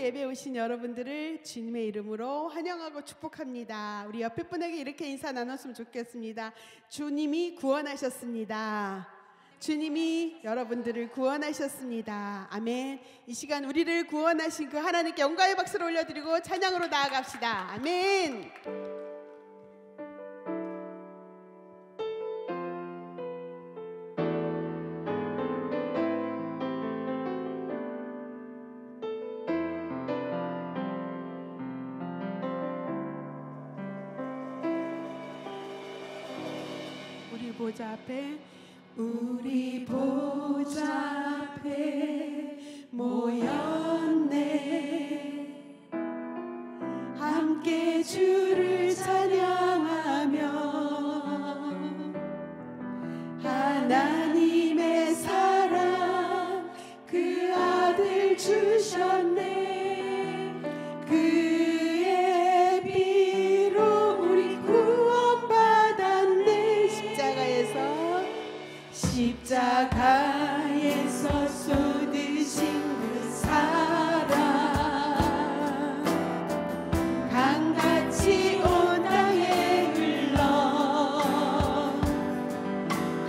예배 오신 여러분들을 주님의 이름으로 환영하고 축복합니다. 우리 옆에 분에게 이렇게 인사 나눴으면 좋겠습니다. 주님이 구원하셨습니다. 주님이 여러분들을 구원하셨습니다. 아멘. 이 시간 우리를 구원하신 그 하나님께 영광의 박수를 올려드리고 찬양으로 나아갑시다. 아멘. 보좌 앞에 우리 보좌 앞에 모였네. 함께 주를 찬양하며 하나님의 사랑 그 아들 주셨네. 그의 피로 우리 구원받았네. 십자가에서 쏟으신 그 사랑 강같이 온 땅에 흘러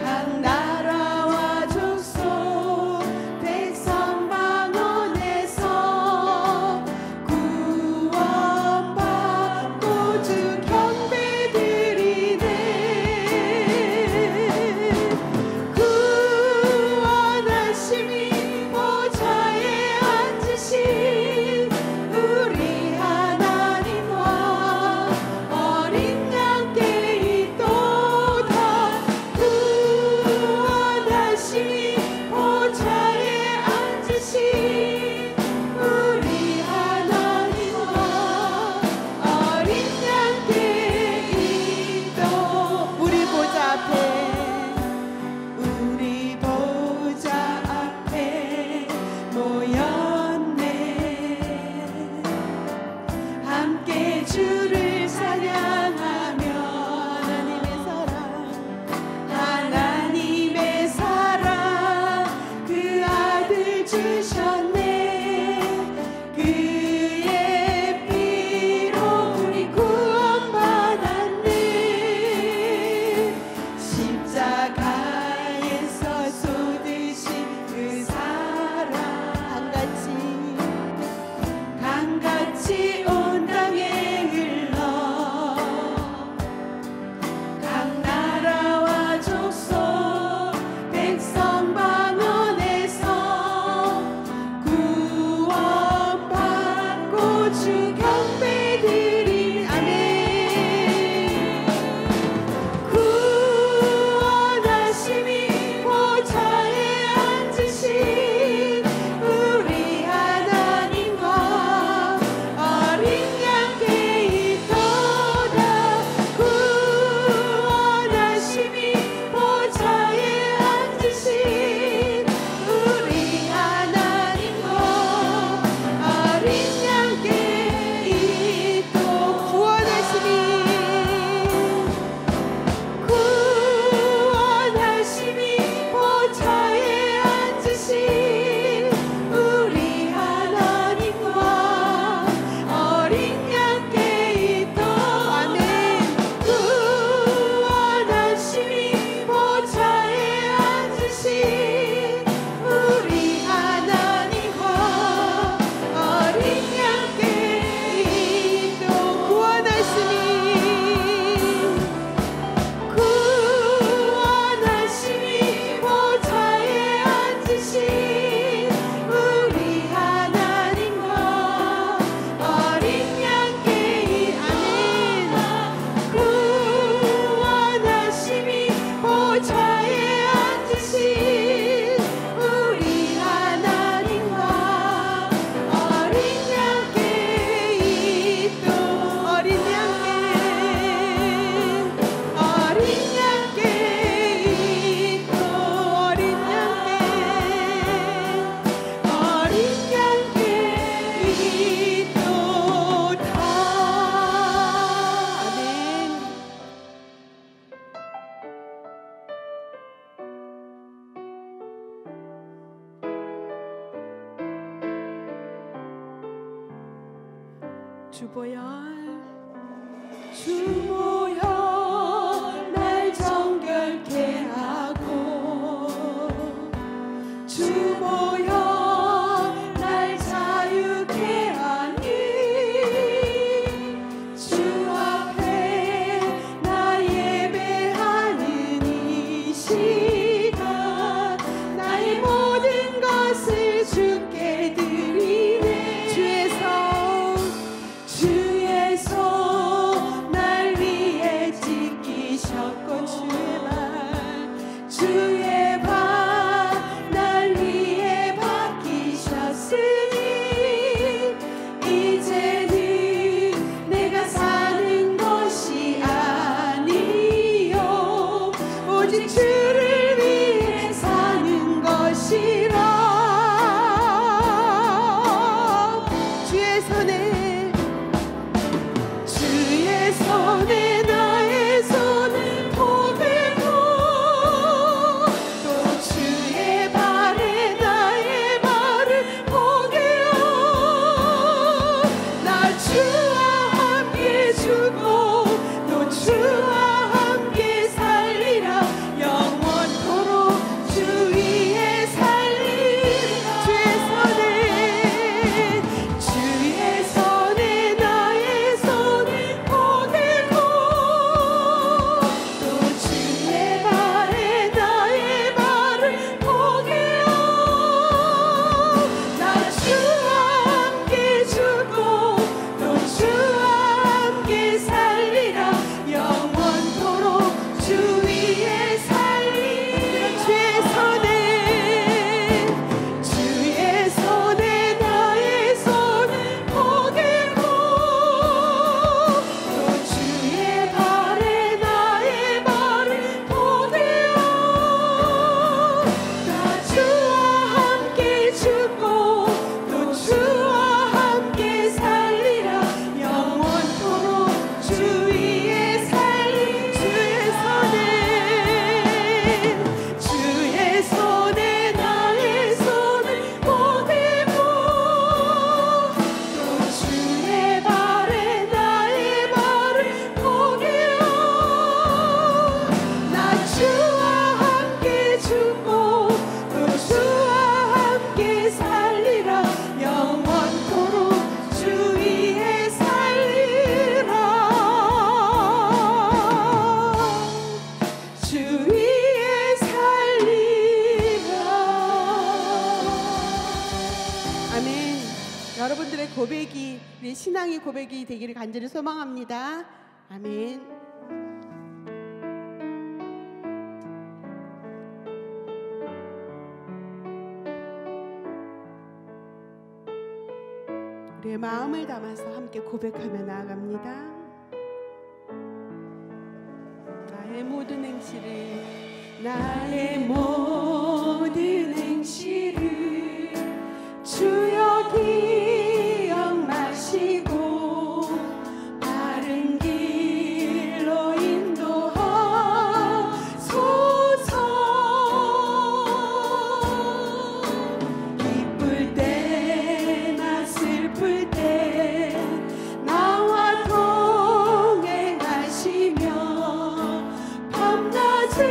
각 나라와 족속 백성 방언에서 구원받고 주 경배드리네. 우리 하나님과 어린 양께 주보혈 날 정결케 하고 주보혈 날 자유케 하니 주 앞에 나 예배하는 이 시간 나의 모든 것을 주께 드리네 주의 손 날 위해 지키셨고 주의 발 날 위해 박히셨으니 이제는 내가 사는 것이 아니요 오직 주를 위해 사는 것이라 주의 손에 나의 손을 포개고 또 주의 발에 나의 발을 포개어 나 주와 함께 죽고 또 주와 함께 살리라 영원토록 주 위에 살리라 주의 손에 나의 손을 포개고 또 주의 발에 나의 발을 포개어 나 주와 함께 죽고 또 주와 함께 살리라 영원토록 주 위에 살리라 주의 손에 나의 손을 포개고 또 주의 발에 나의 발을 포개어 나 주와 함께 죽고 또 주와 함께 살리라 영원토록 주 위에 살리 주의 손에 나의 손을 포개고 또 주의 발에 나의 발을 포개어 나 주와 함께 죽고 또 주와 함께 살리라 영원토록 주 위에 살리라 주 위에 살리라 아멘. 여러분들의 고백이 우리 신앙의 고백이 되기를 간절히 소망합니다. 아멘. 우리의 마음을 담아서 함께 고백하며 나아갑니다. 나의 모든 행실을 주여 기억 마시고 바른 길로 인도하소서 기쁠 때나 슬플 때 나와 동행하시며 밤낮으로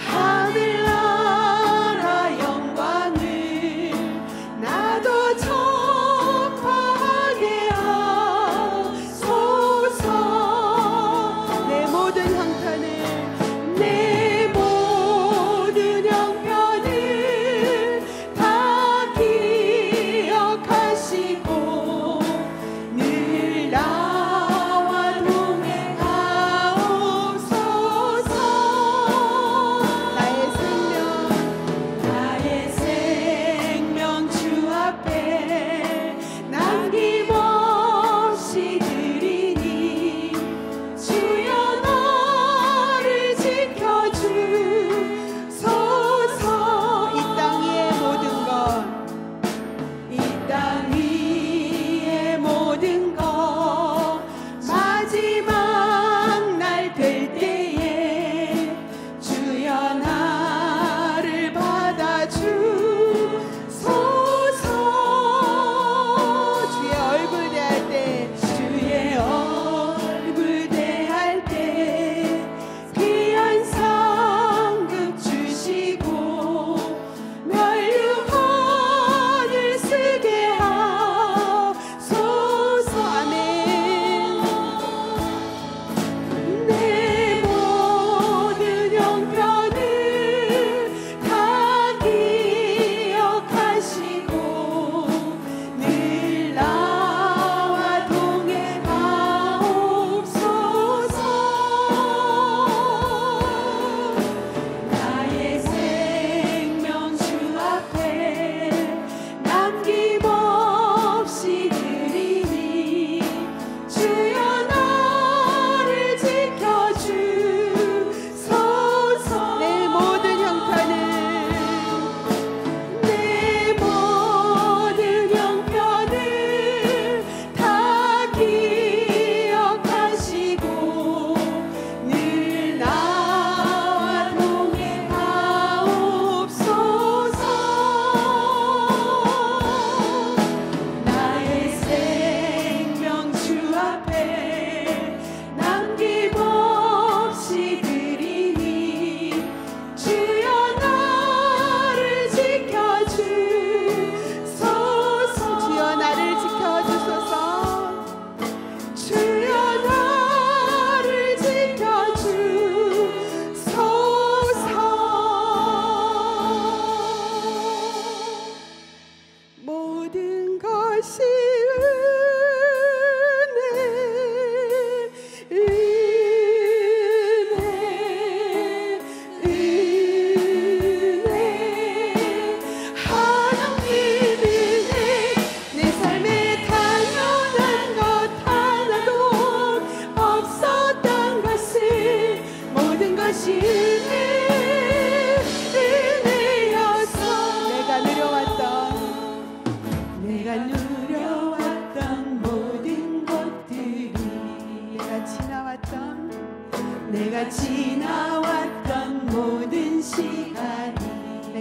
하늘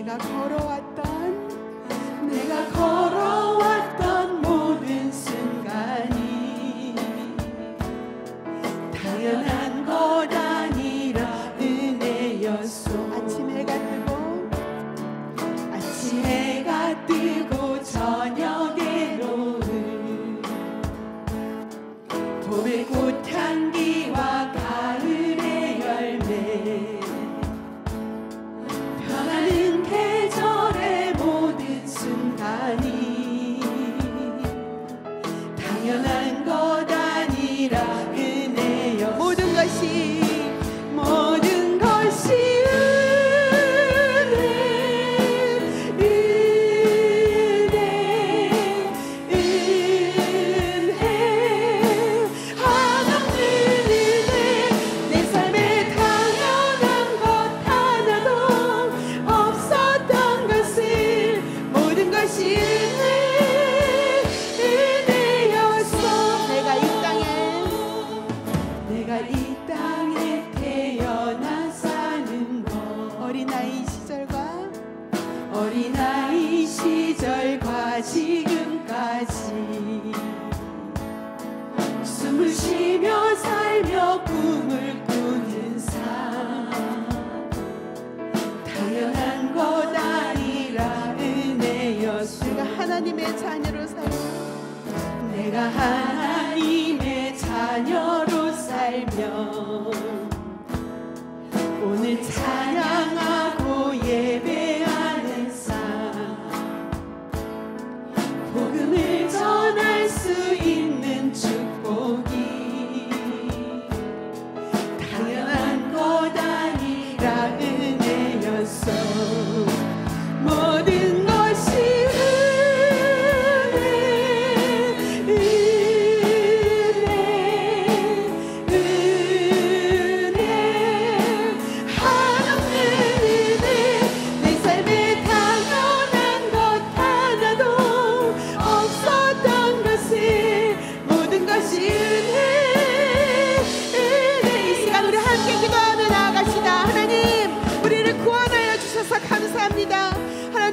내가 걸어왔던 모든 순간이 당연한 것 아니라 은혜였소. 아침 해가 뜨고 저녁에 노을, 봄의 꽃향기와 가을의 열매, 변하는 계절의 모든 순간이 당연한 것 아니라 은혜여. 모든 것이 어린아이 시절과 지금까지 숨을 쉬며 살며 꿈을 꾸는 삶, 당연한 것 아니라 은혜였소. 내가 하나님의 자녀로 살며 오늘 찬양하고 예배하는 복음을 전할 수 있는 축복이 당연한 것 아니라 은혜였소. 모든 것이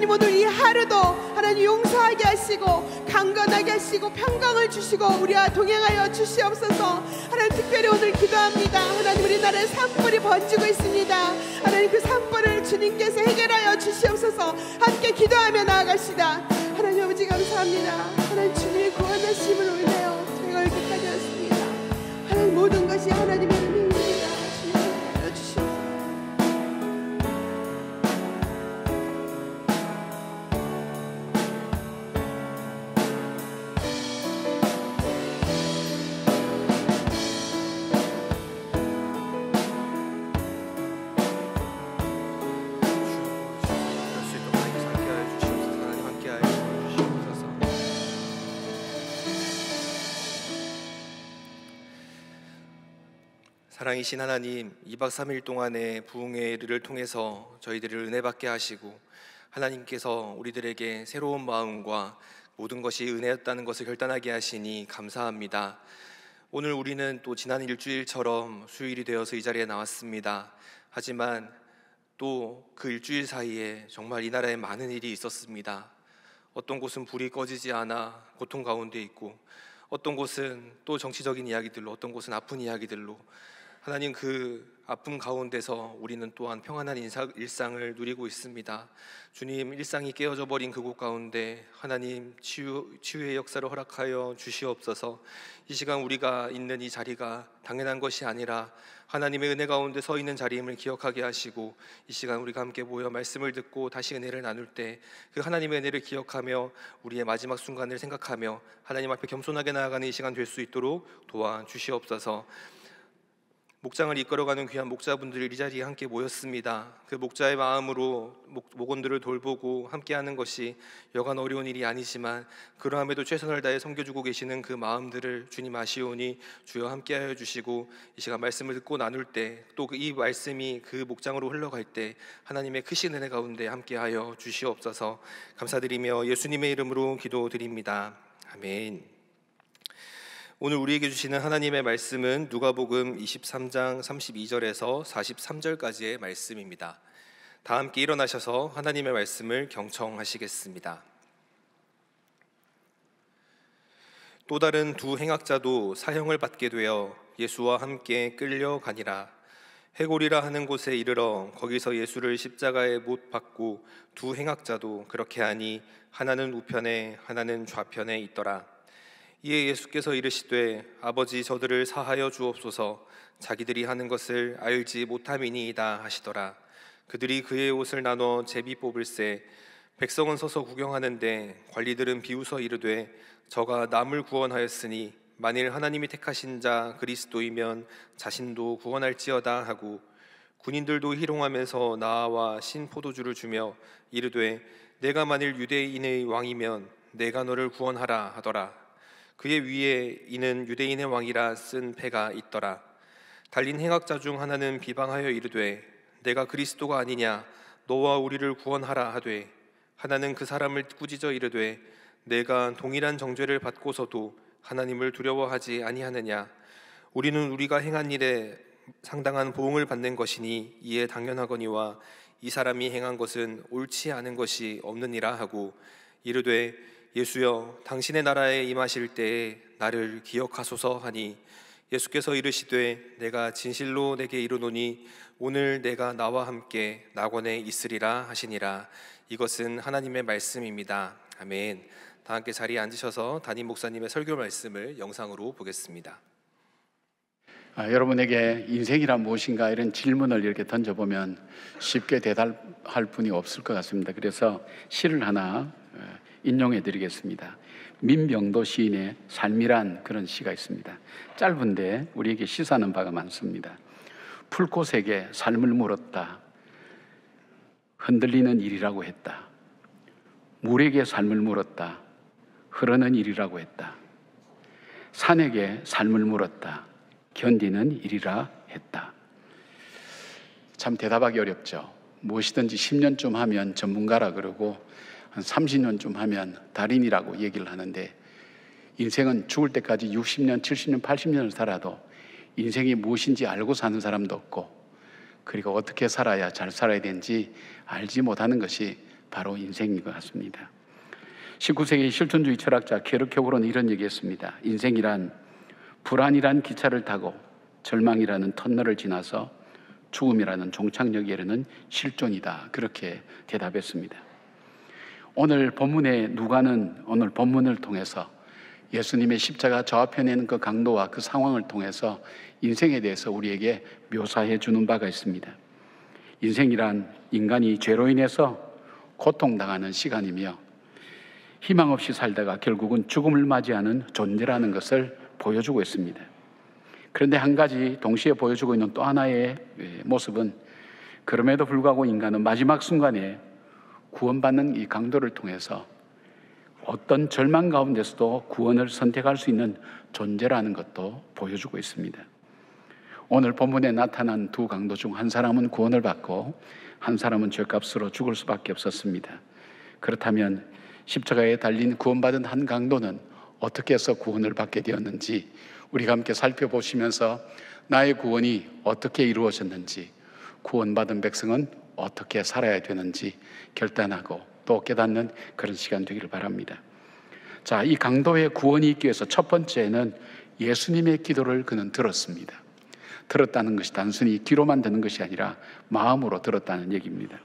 오늘 이 하루도 하나님 용서하게 하시고 강건하게 하시고 평강을 주시고 우리와 동행하여 주시옵소서. 하나님 특별히 오늘 기도합니다. 하나님 우리나라에 산불이 번지고 있습니다. 하나님 그 산불을 주님께서 해결하여 주시옵소서. 함께 기도하며 나아가시다. 하나님 아버지 감사합니다. 하나님 주님의 구원하심을 인하여 저희가 여기까지 왔습니다. 하나님 모든 것이 하나님의 은혜입니다. 주님 하여 주시옵소서. 사랑이신 하나님, 2박 3일 동안의 부흥회를 통해서 저희들을 은혜받게 하시고 하나님께서 우리들에게 새로운 마음과 모든 것이 은혜였다는 것을 결단하게 하시니 감사합니다. 오늘 우리는 또 지난 일주일처럼 수요일이 되어서 이 자리에 나왔습니다. 하지만 또 그 일주일 사이에 정말 이 나라에 많은 일이 있었습니다. 어떤 곳은 불이 꺼지지 않아 고통 가운데 있고, 어떤 곳은 또 정치적인 이야기들로, 어떤 곳은 아픈 이야기들로, 하나님 그 아픔 가운데서 우리는 또한 평안한 일상을 누리고 있습니다. 주님, 일상이 깨어져 버린 그곳 가운데 하나님 치유의 역사를 허락하여 주시옵소서. 이 시간 우리가 있는 이 자리가 당연한 것이 아니라 하나님의 은혜 가운데 서 있는 자리임을 기억하게 하시고, 이 시간 우리가 함께 모여 말씀을 듣고 다시 은혜를 나눌 때 그 하나님의 은혜를 기억하며 우리의 마지막 순간을 생각하며 하나님 앞에 겸손하게 나아가는 이 시간 될 수 있도록 도와주시옵소서. 목장을 이끌어가는 귀한 목자분들이 이 자리에 함께 모였습니다. 그 목자의 마음으로 목원들을 돌보고 함께하는 것이 여간 어려운 일이 아니지만 그러함에도 최선을 다해 섬겨주고 계시는 그 마음들을 주님 아시오니 주여 함께하여 주시고, 이 시간 말씀을 듣고 나눌 때 또 이 말씀이 그 목장으로 흘러갈 때 하나님의 크신 은혜 가운데 함께하여 주시옵소서. 감사드리며 예수님의 이름으로 기도드립니다. 아멘. 오늘 우리에게 주시는 하나님의 말씀은 누가복음 23장 32절에서 43절까지의 말씀입니다. 다 함께 일어나셔서 하나님의 말씀을 경청하시겠습니다. 또 다른 두 행악자도 사형을 받게 되어 예수와 함께 끌려가니라. 해골이라 하는 곳에 이르러 거기서 예수를 십자가에 못 박고 두 행악자도 그렇게 하니 하나는 우편에 하나는 좌편에 있더라. 이에 예수께서 이르시되 아버지 저들을 사하여 주옵소서 자기들이 하는 것을 알지 못함이니이다 하시더라. 그들이 그의 옷을 나눠 제비 뽑을새 백성은 서서 구경하는데 관리들은 비웃어 이르되 저가 남을 구원하였으니 만일 하나님이 택하신 자 그리스도이면 자신도 구원할지어다 하고 군인들도 희롱하면서 나와 신 포도주를 주며 이르되 내가 만일 유대인의 왕이면 내가 너를 구원하라 하더라. 그의 위에 이는 유대인의 왕이라 쓴 패가 있더라. 달린 행악자 중 하나는 비방하여 이르되 내가 그리스도가 아니냐 너와 우리를 구원하라 하되 하나는 그 사람을 꾸짖어 이르되 내가 동일한 정죄를 받고서도 하나님을 두려워하지 아니하느냐 우리는 우리가 행한 일에 상당한 보응을 받는 것이니 이에 당연하거니와 이 사람이 행한 것은 옳지 않은 것이 없느니라 하고 이르되 예수여 당신의 나라에 임하실 때에 나를 기억하소서 하니 예수께서 이르시되 내가 진실로 내게 이르노니 오늘 내가 나와 함께 낙원에 있으리라 하시니라. 이것은 하나님의 말씀입니다. 아멘. 다 함께 자리에 앉으셔서 담임 목사님의 설교 말씀을 영상으로 보겠습니다. 여러분에게 인생이란 무엇인가 이런 질문을 이렇게 던져보면 쉽게 대답할 분이 없을 것 같습니다. 그래서 시를 하나 인용해 드리겠습니다. 민병도 시인의 삶이란 그런 시가 있습니다. 짧은데 우리에게 시사하는 바가 많습니다. 풀꽃에게 삶을 물었다. 흔들리는 일이라고 했다. 물에게 삶을 물었다. 흐르는 일이라고 했다. 산에게 삶을 물었다. 견디는 일이라 했다. 참 대답하기 어렵죠. 무엇이든지 10년쯤 하면 전문가라 그러고 한 30년쯤 하면 달인이라고 얘기를 하는데 인생은 죽을 때까지 60년, 70년, 80년을 살아도 인생이 무엇인지 알고 사는 사람도 없고 그리고 어떻게 살아야 잘 살아야 되는지 알지 못하는 것이 바로 인생인 것 같습니다. 19세기 실존주의 철학자 케르케고르는 이런 얘기했습니다. 인생이란 불안이란 기차를 타고 절망이라는 터널을 지나서 죽음이라는 종착역에 이르는 실존이다. 그렇게 대답했습니다. 오늘 본문의 누가는 오늘 본문을 통해서 예수님의 십자가 좌편에 있는 그 강도와 그 상황을 통해서 인생에 대해서 우리에게 묘사해 주는 바가 있습니다. 인생이란 인간이 죄로 인해서 고통당하는 시간이며 희망 없이 살다가 결국은 죽음을 맞이하는 존재라는 것을 보여주고 있습니다. 그런데 한 가지 동시에 보여주고 있는 또 하나의 모습은 그럼에도 불구하고 인간은 마지막 순간에 구원받는 이 강도를 통해서 어떤 절망 가운데서도 구원을 선택할 수 있는 존재라는 것도 보여주고 있습니다. 오늘 본문에 나타난 두 강도 중 한 사람은 구원을 받고 한 사람은 죄값으로 죽을 수밖에 없었습니다. 그렇다면 십자가에 달린 구원받은 한 강도는 어떻게 해서 구원을 받게 되었는지 우리가 함께 살펴보시면서 나의 구원이 어떻게 이루어졌는지 구원받은 백성은 어떻게 살아야 되는지 결단하고 또 깨닫는 그런 시간 되기를 바랍니다. 자, 이 강도의 구원이 있기 위해서 첫 번째는 예수님의 기도를 그는 들었습니다. 들었다는 것이 단순히 귀로만 듣는 것이 아니라 마음으로 들었다는 얘기입니다.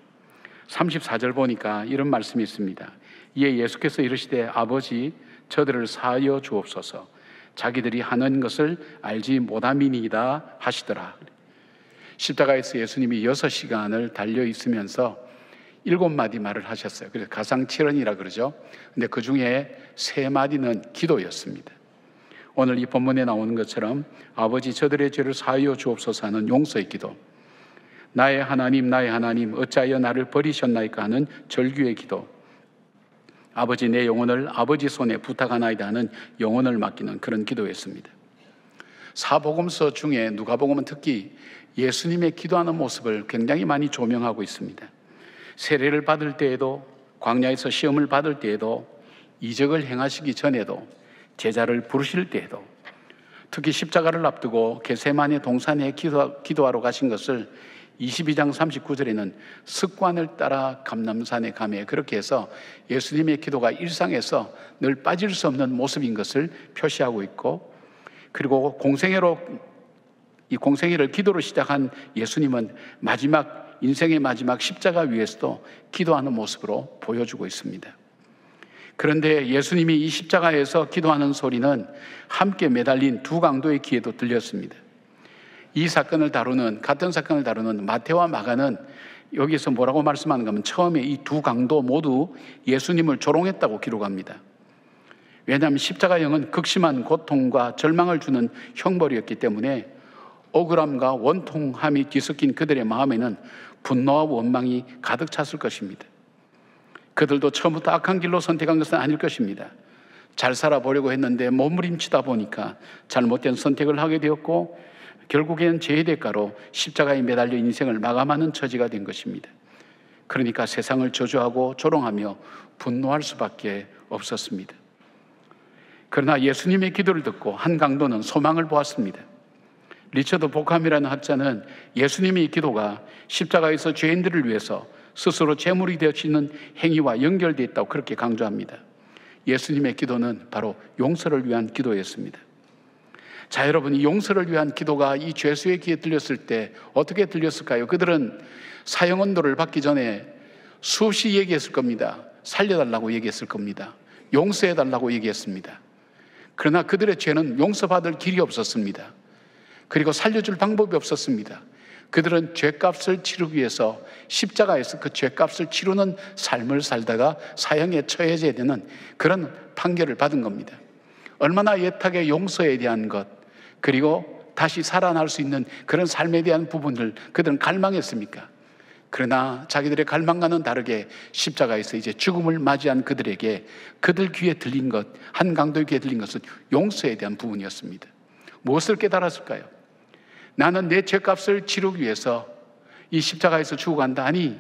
34절 보니까 이런 말씀이 있습니다. 이에 예수께서 이르시되 아버지 저들을 사하여 주옵소서 자기들이 하는 것을 알지 못함이니이다 하시더라. 십자가에서 예수님이 6시간을 달려 있으면서 7마디 말을 하셨어요. 그래서 가상칠언이라 그러죠. 근데 그 중에 3마디는 기도였습니다. 오늘 이 본문에 나오는 것처럼 아버지 저들의 죄를 사하여 주옵소서 하는 용서의 기도, 나의 하나님 어찌하여 나를 버리셨나이까 하는 절규의 기도, 아버지 내 영혼을 아버지 손에 부탁하나이다 하는 영혼을 맡기는 그런 기도였습니다. 사복음서 중에 누가복음은 특히 예수님의 기도하는 모습을 굉장히 많이 조명하고 있습니다. 세례를 받을 때에도, 광야에서 시험을 받을 때에도, 이적을 행하시기 전에도, 제자를 부르실 때에도, 특히 십자가를 앞두고 겟세마네 동산에 기도하러 가신 것을 22장 39절에는 습관을 따라 감람산에 가매, 그렇게 해서 예수님의 기도가 일상에서 늘 빠질 수 없는 모습인 것을 표시하고 있고, 그리고 이 공생애를 기도로 시작한 예수님은 인생의 마지막 십자가 위에서도 기도하는 모습으로 보여주고 있습니다. 그런데 예수님이 이 십자가에서 기도하는 소리는 함께 매달린 두 강도의 귀에도 들렸습니다. 같은 사건을 다루는 마태와 마가는 여기서 뭐라고 말씀하는가 하면 처음에 이 두 강도 모두 예수님을 조롱했다고 기록합니다. 왜냐하면 십자가형은 극심한 고통과 절망을 주는 형벌이었기 때문에 억울함과 원통함이 뒤섞인 그들의 마음에는 분노와 원망이 가득 찼을 것입니다. 그들도 처음부터 악한 길로 선택한 것은 아닐 것입니다. 잘 살아보려고 했는데 몸부림치다 보니까 잘못된 선택을 하게 되었고, 결국엔 죄의 대가로 십자가에 매달려 인생을 마감하는 처지가 된 것입니다. 그러니까 세상을 저주하고 조롱하며 분노할 수밖에 없었습니다. 그러나 예수님의 기도를 듣고 한 강도는 소망을 보았습니다. 리처드 보캄이라는 학자는 예수님의 기도가 십자가에서 죄인들을 위해서 스스로 제물이 되어지는 행위와 연결되어 있다고 그렇게 강조합니다. 예수님의 기도는 바로 용서를 위한 기도였습니다. 자, 여러분, 이 용서를 위한 기도가 이 죄수의 귀에 들렸을 때 어떻게 들렸을까요? 그들은 사형 언도를 받기 전에 수없이 얘기했을 겁니다. 살려달라고 얘기했을 겁니다. 용서해달라고 얘기했습니다. 그러나 그들의 죄는 용서받을 길이 없었습니다. 그리고 살려줄 방법이 없었습니다. 그들은 죄값을 치르기 위해서 십자가에서 그 죄값을 치르는 삶을 살다가 사형에 처해져야 되는 그런 판결을 받은 겁니다. 얼마나 애타게 용서에 대한 것, 그리고 다시 살아날 수 있는 그런 삶에 대한 부분을 그들은 갈망했습니까? 그러나 자기들의 갈망과는 다르게 십자가에서 이제 죽음을 맞이한 그들에게 그들 귀에 들린 것, 한 강도의 귀에 들린 것은 용서에 대한 부분이었습니다. 무엇을 깨달았을까요? 나는 내 죄값을 치르기 위해서 이 십자가에서 죽어간다. 아니,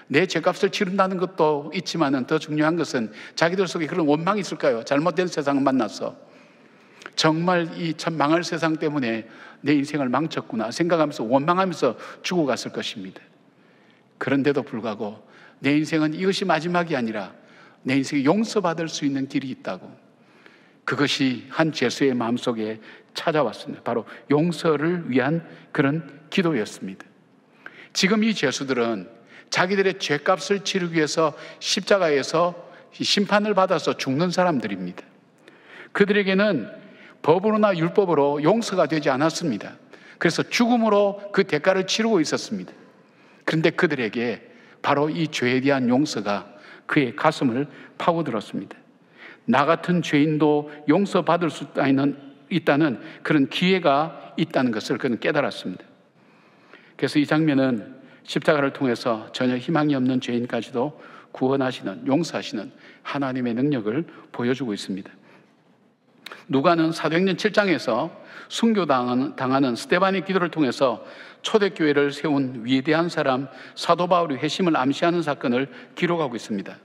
내 죄값을 치른다는 것도 있지만은 더 중요한 것은 자기들 속에 그런 원망이 있을까요? 잘못된 세상을 만나서 정말 이 참 망할 세상 때문에 내 인생을 망쳤구나 생각하면서 원망하면서 죽어갔을 것입니다. 그런데도 불구하고 내 인생은 이것이 마지막이 아니라 내 인생에 용서받을 수 있는 길이 있다고, 그것이 한 죄수의 마음속에 찾아왔습니다. 바로 용서를 위한 그런 기도였습니다. 지금 이 죄수들은 자기들의 죄값을 치르기 위해서 십자가에서 심판을 받아서 죽는 사람들입니다. 그들에게는 법으로나 율법으로 용서가 되지 않았습니다. 그래서 죽음으로 그 대가를 치르고 있었습니다. 그런데 그들에게 바로 이 죄에 대한 용서가 그의 가슴을 파고들었습니다. 나 같은 죄인도 용서받을 수 있다는 그런 기회가 있다는 것을 그는 깨달았습니다. 그래서 이 장면은 십자가를 통해서 전혀 희망이 없는 죄인까지도 구원하시는, 용서하시는 하나님의 능력을 보여주고 있습니다. 누가는 사도행전 7장에서 순교당하는 스데반의 기도를 통해서 초대교회를 세운 위대한 사람 사도 바울의 회심을 암시하는 사건을 기록하고 있습니다.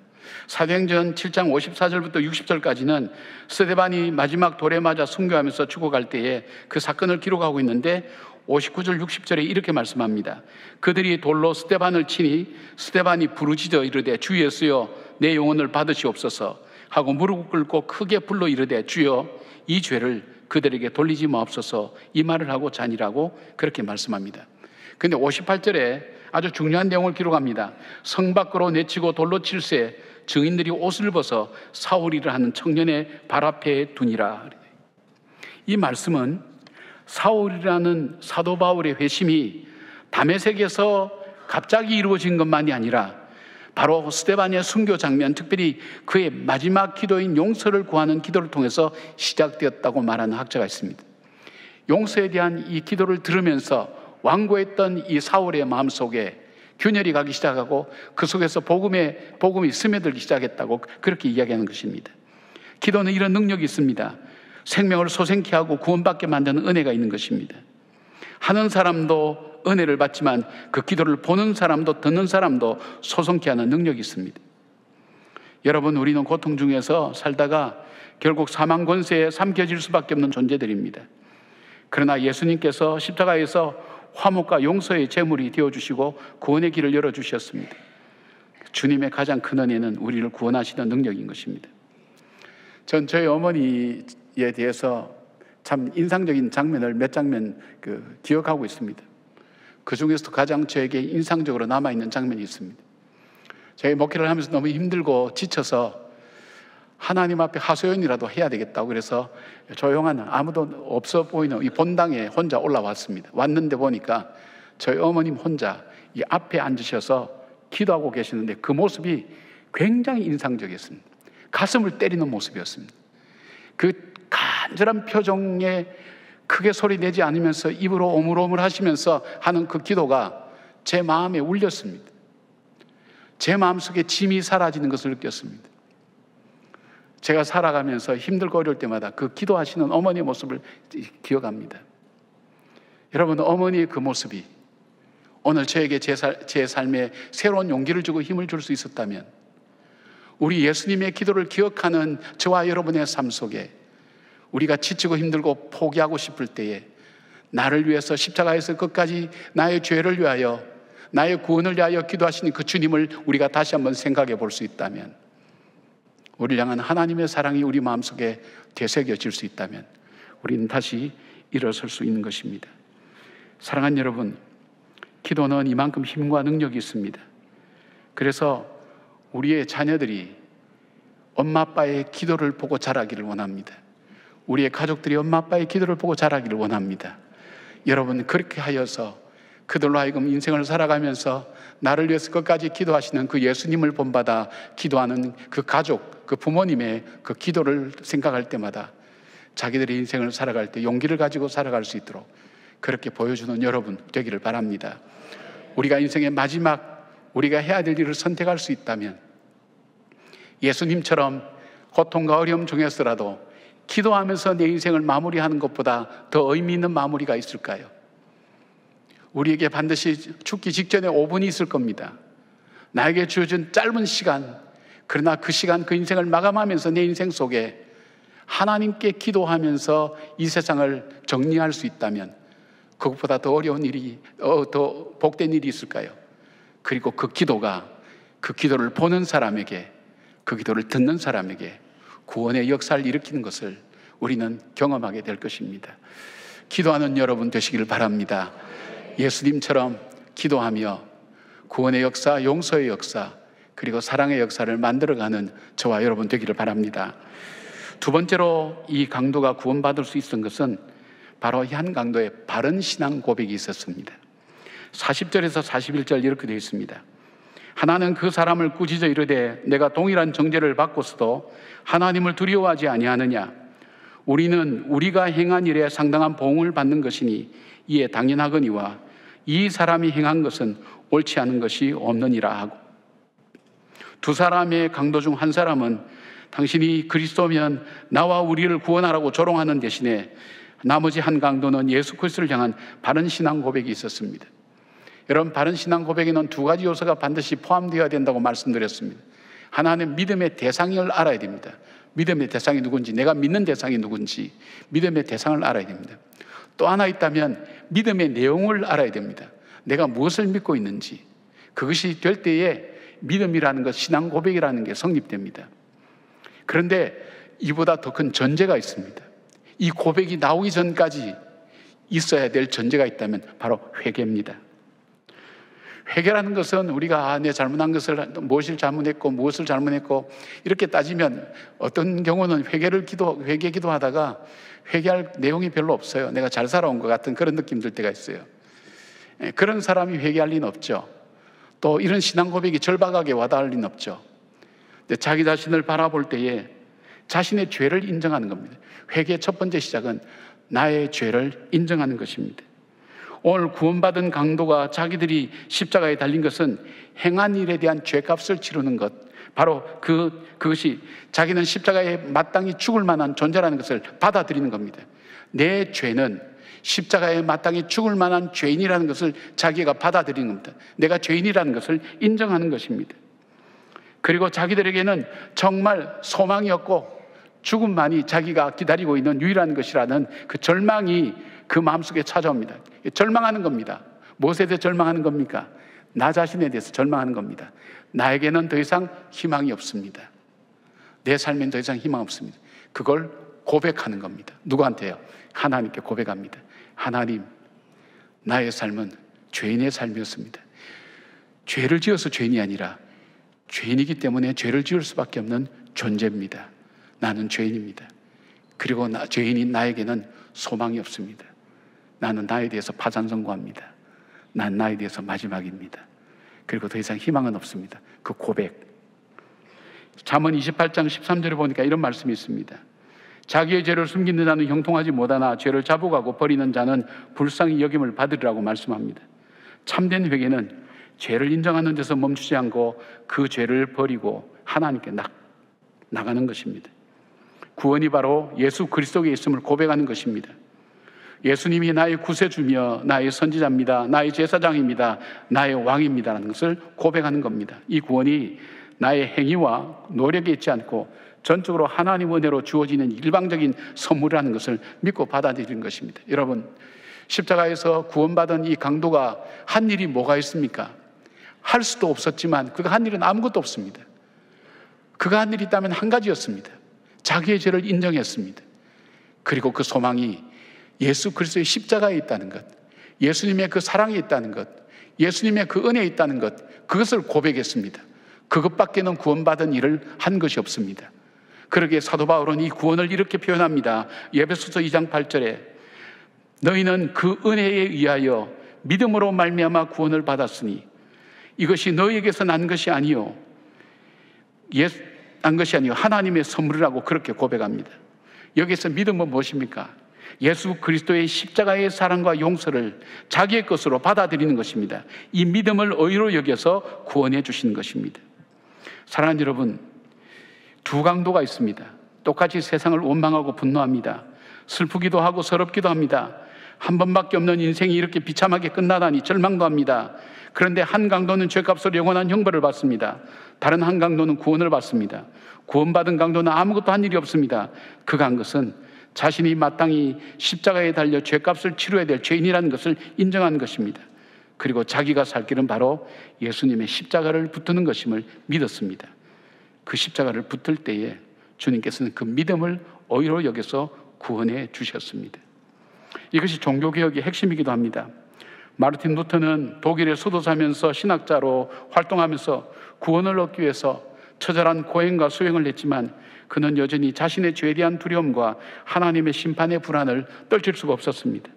사도행전 7장 54절부터 60절까지는 스데반이 마지막 돌에 맞아 순교하면서 죽어갈 때에 그 사건을 기록하고 있는데 59절 60절에 이렇게 말씀합니다. 그들이 돌로 스데반을 치니 스데반이 부르짖어 이르되 주 예수여 내 영혼을 받으시옵소서 하고 무릎 꿇고 크게 불러 이르되 주여 이 죄를 그들에게 돌리지 마옵소서 이 말을 하고 자니라고 그렇게 말씀합니다. 그런데 58절에 아주 중요한 내용을 기록합니다. 성 밖으로 내치고 돌로 칠세 증인들이 옷을 벗어 사울이라 하는 청년의 발 앞에 두니라. 이 말씀은 사울이라는 사도 바울의 회심이 다메섹에서 갑자기 이루어진 것만이 아니라 바로 스데반의 순교 장면, 특별히 그의 마지막 기도인 용서를 구하는 기도를 통해서 시작되었다고 말하는 학자가 있습니다. 용서에 대한 이 기도를 들으면서 완고했던 이 사울의 마음속에 균열이 가기 시작하고 그 속에서 복음이 스며들기 시작했다고 그렇게 이야기하는 것입니다. 기도는 이런 능력이 있습니다. 생명을 소생케 하고 구원받게 만드는 은혜가 있는 것입니다. 하는 사람도 은혜를 받지만 그 기도를 보는 사람도 듣는 사람도 소송케 하는 능력이 있습니다. 여러분, 우리는 고통 중에서 살다가 결국 사망 권세에 삼켜질 수밖에 없는 존재들입니다. 그러나 예수님께서 십자가에서 화목과 용서의 제물이 되어주시고 구원의 길을 열어주셨습니다. 주님의 가장 큰 은혜는 우리를 구원하시는 능력인 것입니다. 전 저희 어머니에 대해서 참 인상적인 장면을 몇 장면 기억하고 있습니다. 그 중에서도 가장 저에게 인상적으로 남아있는 장면이 있습니다. 저희 목회를 하면서 너무 힘들고 지쳐서 하나님 앞에 하소연이라도 해야 되겠다고 그래서 조용한 아무도 없어 보이는 이 본당에 혼자 올라왔습니다. 왔는데 보니까 저희 어머님 혼자 이 앞에 앉으셔서 기도하고 계시는데 그 모습이 굉장히 인상적이었습니다. 가슴을 때리는 모습이었습니다. 그 간절한 표정에 크게 소리 내지 않으면서 입으로 오물오물 하시면서 하는 그 기도가 제 마음에 울렸습니다. 제 마음속에 짐이 사라지는 것을 느꼈습니다. 제가 살아가면서 힘들고 어려울 때마다 그 기도하시는 어머니의 모습을 기억합니다. 여러분, 어머니의 그 모습이 오늘 저에게 제 삶에 새로운 용기를 주고 힘을 줄 수 있었다면, 우리 예수님의 기도를 기억하는 저와 여러분의 삶 속에 우리가 지치고 힘들고 포기하고 싶을 때에 나를 위해서 십자가에서 끝까지 나의 죄를 위하여, 나의 구원을 위하여 기도하시는 그 주님을 우리가 다시 한번 생각해 볼 수 있다면, 우리를 향한 하나님의 사랑이 우리 마음속에 되새겨질 수 있다면 우리는 다시 일어설 수 있는 것입니다. 사랑하는 여러분, 기도는 이만큼 힘과 능력이 있습니다. 그래서 우리의 자녀들이 엄마 아빠의 기도를 보고 자라기를 원합니다. 우리의 가족들이 엄마 아빠의 기도를 보고 자라기를 원합니다. 여러분, 그렇게 하여서 그들로 하여금 인생을 살아가면서 나를 위해서 끝까지 기도하시는 그 예수님을 본받아 기도하는 그 가족, 그 부모님의 그 기도를 생각할 때마다 자기들의 인생을 살아갈 때 용기를 가지고 살아갈 수 있도록 그렇게 보여주는 여러분 되기를 바랍니다. 우리가 인생의 마지막 우리가 해야 될 일을 선택할 수 있다면 예수님처럼 고통과 어려움 중에서라도 기도하면서 내 인생을 마무리하는 것보다 더 의미 있는 마무리가 있을까요? 우리에게 반드시 죽기 직전에 5분이 있을 겁니다. 나에게 주어진 짧은 시간, 그러나 그 시간, 그 인생을 마감하면서 내 인생 속에 하나님께 기도하면서 이 세상을 정리할 수 있다면 그것보다 더 어려운 일이, 더 복된 일이 있을까요? 그리고 그 기도가 그 기도를 보는 사람에게, 그 기도를 듣는 사람에게 구원의 역사를 일으키는 것을 우리는 경험하게 될 것입니다. 기도하는 여러분 되시기를 바랍니다. 예수님처럼 기도하며 구원의 역사, 용서의 역사, 그리고 사랑의 역사를 만들어가는 저와 여러분 되기를 바랍니다. 두 번째로 이 강도가 구원받을 수 있었던 것은 바로 한 강도의 바른 신앙 고백이 있었습니다. 40절에서 41절 이렇게 되어 있습니다. 하나는 그 사람을 꾸짖어 이르되 내가 동일한 정죄를 받고서도 하나님을 두려워하지 아니하느냐? 우리는 우리가 행한 일에 상당한 보응을 받는 것이니 이에 당연하거니와 이 사람이 행한 것은 옳지 않은 것이 없느니라 하고, 두 사람의 강도 중 한 사람은 당신이 그리스도면 나와 우리를 구원하라고 조롱하는 대신에 나머지 한 강도는 예수 그리스도를 향한 바른 신앙 고백이 있었습니다. 여러분, 바른 신앙 고백에는 두 가지 요소가 반드시 포함되어야 된다고 말씀드렸습니다. 하나는 믿음의 대상을 알아야 됩니다. 믿음의 대상이 누군지, 내가 믿는 대상이 누군지 믿음의 대상을 알아야 됩니다. 또 하나 있다면 믿음의 내용을 알아야 됩니다. 내가 무엇을 믿고 있는지. 그것이 될 때에 믿음이라는 것, 신앙 고백이라는 게 성립됩니다. 그런데 이보다 더 큰 전제가 있습니다. 이 고백이 나오기 전까지 있어야 될 전제가 있다면 바로 회개입니다. 회개라는 것은 우리가 내 잘못한 것을, 무엇을 잘못했고 이렇게 따지면 어떤 경우는 회개 기도하다가 회개할 내용이 별로 없어요. 내가 잘 살아온 것 같은 그런 느낌 들 때가 있어요. 그런 사람이 회개할 리는 없죠. 또 이런 신앙 고백이 절박하게 와닿을 리는 없죠. 근데 자기 자신을 바라볼 때에 자신의 죄를 인정하는 겁니다. 회개의 첫 번째 시작은 나의 죄를 인정하는 것입니다. 오늘 구원받은 강도가 자기들이 십자가에 달린 것은 행한 일에 대한 죄값을 치르는 것, 바로 그것이 자기는 십자가에 마땅히 죽을 만한 존재라는 것을 받아들이는 겁니다. 내 죄는 십자가에 마땅히 죽을 만한 죄인이라는 것을 자기가 받아들이는 겁니다. 내가 죄인이라는 것을 인정하는 것입니다. 그리고 자기들에게는 정말 소망이 없고 죽음만이 자기가 기다리고 있는 유일한 것이라는 그 절망이 그 마음속에 찾아옵니다. 절망하는 겁니다. 무엇에 대해 절망하는 겁니까? 나 자신에 대해서 절망하는 겁니다. 나에게는 더 이상 희망이 없습니다. 내 삶엔 더 이상 희망 없습니다. 그걸 고백하는 겁니다. 누구한테요? 하나님께 고백합니다. 하나님, 나의 삶은 죄인의 삶이었습니다. 죄를 지어서 죄인이 아니라 죄인이기 때문에 죄를 지을 수밖에 없는 존재입니다. 나는 죄인입니다. 그리고 죄인인 나에게는 소망이 없습니다. 나는 나에 대해서 파산선고합니다. 난 나에 대해서 마지막입니다. 그리고 더 이상 희망은 없습니다. 그 고백. 잠언 28장 13절에 보니까 이런 말씀이 있습니다. 자기의 죄를 숨기는 자는 형통하지 못하나 죄를 자복하고 버리는 자는 불쌍히 여김을 받으리라고 말씀합니다. 참된 회개는 죄를 인정하는 데서 멈추지 않고 그 죄를 버리고 하나님께 나가는 것입니다. 구원이 바로 예수 그리스도에 있음을 고백하는 것입니다. 예수님이 나의 구세주며 나의 선지자입니다. 나의 제사장입니다. 나의 왕입니다라는 것을 고백하는 겁니다. 이 구원이 나의 행위와 노력에 있지 않고 전적으로 하나님 은혜로 주어지는 일방적인 선물이라는 것을 믿고 받아들이는 것입니다. 여러분, 십자가에서 구원받은 이 강도가 한 일이 뭐가 있습니까? 할 수도 없었지만 그가 한 일은 아무것도 없습니다. 그가 한 일이 있다면 한 가지였습니다. 자기의 죄를 인정했습니다. 그리고 그 소망이 예수 그리스도의 십자가에 있다는 것, 예수님의 그 사랑에 있다는 것, 예수님의 그 은혜에 있다는 것, 그것을 고백했습니다. 그것밖에는 구원받은 일을 한 것이 없습니다. 그러기에 사도 바울은 이 구원을 이렇게 표현합니다. 에베소서 2장 8절에 너희는 그 은혜에 의하여 믿음으로 말미암아 구원을 받았으니 이것이 너희에게서 난 것이 아니요 하나님의 선물이라고 그렇게 고백합니다. 여기서 믿음은 무엇입니까? 예수 그리스도의 십자가의 사랑과 용서를 자기의 것으로 받아들이는 것입니다. 이 믿음을 의로 여겨서 구원해 주시는 것입니다. 사랑하는 여러분, 두 강도가 있습니다. 똑같이 세상을 원망하고 분노합니다. 슬프기도 하고 서럽기도 합니다. 한 번밖에 없는 인생이 이렇게 비참하게 끝나다니 절망도 합니다. 그런데 한 강도는 죄값으로 영원한 형벌을 받습니다. 다른 한 강도는 구원을 받습니다. 구원받은 강도는 아무것도 한 일이 없습니다. 그가 한 것은 자신이 마땅히 십자가에 달려 죄값을 치러야 될 죄인이라는 것을 인정하는 것입니다. 그리고 자기가 살 길은 바로 예수님의 십자가를 붙드는 것임을 믿었습니다. 그 십자가를 붙을 때에 주님께서는 그 믿음을 의로 여겨서 구원해 주셨습니다. 이것이 종교개혁의 핵심이기도 합니다. 마르틴 루터는 독일에 수도사면서 신학자로 활동하면서 구원을 얻기 위해서 처절한 고행과 수행을 했지만 그는 여전히 자신의 죄에 대한 두려움과 하나님의 심판의 불안을 떨칠 수가 없었습니다.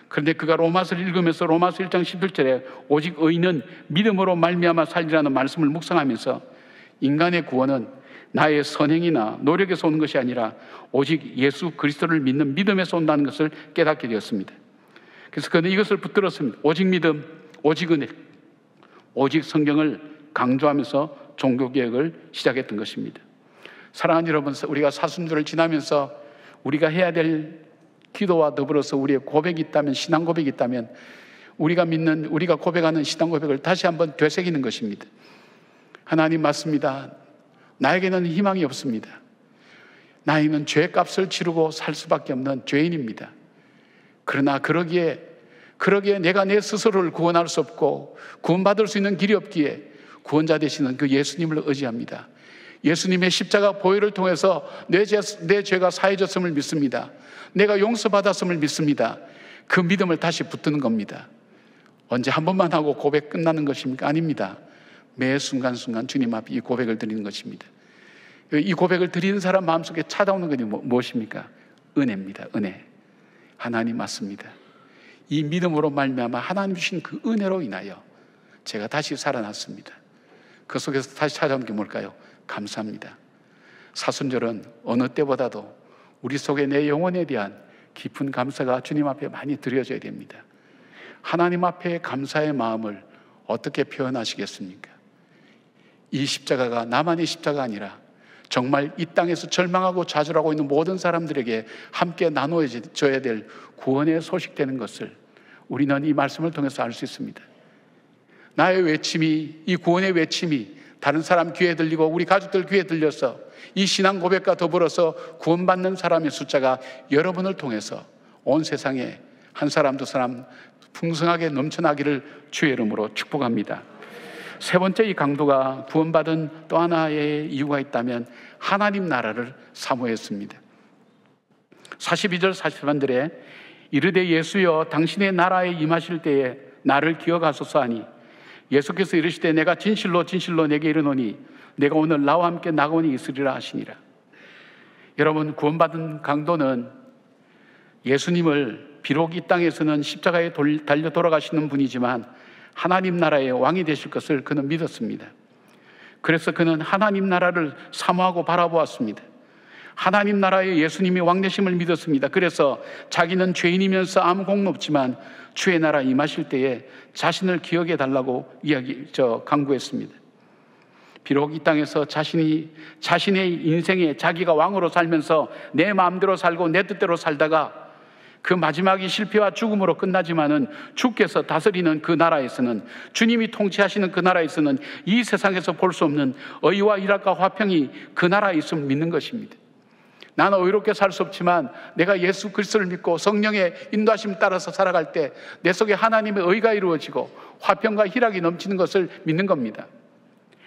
그런데 그가 로마서를 읽으면서 로마서 1장 11절에 오직 의인은 믿음으로 말미암아 살리라는 말씀을 묵상하면서 인간의 구원은 나의 선행이나 노력에서 오는 것이 아니라 오직 예수 그리스도를 믿는 믿음에서 온다는 것을 깨닫게 되었습니다. 그래서 그는 이것을 붙들었습니다. 오직 믿음, 오직 은혜, 오직 성경을 강조하면서 종교개혁을 시작했던 것입니다. 사랑하는 여러분, 우리가 사순절을 지나면서 우리가 해야 될 기도와 더불어서 우리의 고백이 있다면, 신앙 고백이 있다면 우리가 믿는, 우리가 고백하는 신앙 고백을 다시 한번 되새기는 것입니다. 하나님 맞습니다. 나에게는 희망이 없습니다. 나이는 죄값을 치르고 살 수밖에 없는 죄인입니다. 그러나 그러기에 내가 내 스스로를 구원할 수 없고 구원받을 수 있는 길이 없기에 구원자 되시는 그 예수님을 의지합니다. 예수님의 십자가 보혈을 통해서 내 죄가 사해졌음을 믿습니다. 내가 용서받았음을 믿습니다. 그 믿음을 다시 붙드는 겁니다. 언제 한 번만 하고 고백 끝나는 것입니까? 아닙니다. 매 순간순간 주님 앞에 이 고백을 드리는 것입니다. 이 고백을 드리는 사람 마음속에 찾아오는 것이 무엇입니까? 은혜입니다. 은혜. 하나님 맞습니다. 이 믿음으로 말미암아 하나님 주신 그 은혜로 인하여 제가 다시 살아났습니다. 그 속에서 다시 찾아오는 게 뭘까요? 감사합니다. 사순절은 어느 때보다도 우리 속에 내 영혼에 대한 깊은 감사가 주님 앞에 많이 드려져야 됩니다. 하나님 앞에 감사의 마음을 어떻게 표현하시겠습니까? 이 십자가가 나만의 십자가가 아니라 정말 이 땅에서 절망하고 좌절하고 있는 모든 사람들에게 함께 나누어져야 될 구원의 소식 되는 것을 우리는 이 말씀을 통해서 알 수 있습니다. 나의 외침이, 이 구원의 외침이 다른 사람 귀에 들리고 우리 가족들 귀에 들려서 이 신앙 고백과 더불어서 구원받는 사람의 숫자가 여러분을 통해서 온 세상에 한 사람 두 사람 풍성하게 넘쳐나기를 주의 이름으로 축복합니다. 세 번째, 이 강도가 구원받은 또 하나의 이유가 있다면 하나님 나라를 사모했습니다. 42절 43절에 이르되 예수여 당신의 나라에 임하실 때에 나를 기억하소서 하니 예수께서 이르시되 내가 진실로 진실로 내게 이르노니 내가 오늘 나와 함께 낙원에 있으리라 하시니라. 여러분, 구원받은 강도는 예수님을 비록 이 땅에서는 십자가에 달려 돌아가시는 분이지만 하나님 나라의 왕이 되실 것을 그는 믿었습니다. 그래서 그는 하나님 나라를 사모하고 바라보았습니다. 하나님 나라의 예수님이 왕 되심을 믿었습니다. 그래서 자기는 죄인이면서 아무 공로 없지만 주의 나라 임하실 때에 자신을 기억해 달라고 강구했습니다. 비록 이 땅에서 자신의 인생에 자기가 왕으로 살면서 내 마음대로 살고 내 뜻대로 살다가 그 마지막이 실패와 죽음으로 끝나지만은 주께서 다스리는 그 나라에서는, 주님이 통치하시는 그 나라에서는 이 세상에서 볼 수 없는 의와 일학과 화평이 그 나라에 있음을 믿는 것입니다. 나는 의롭게 살 수 없지만 내가 예수 그리스도를 믿고 성령의 인도하심을 따라서 살아갈 때 내 속에 하나님의 의가 이루어지고 화평과 희락이 넘치는 것을 믿는 겁니다.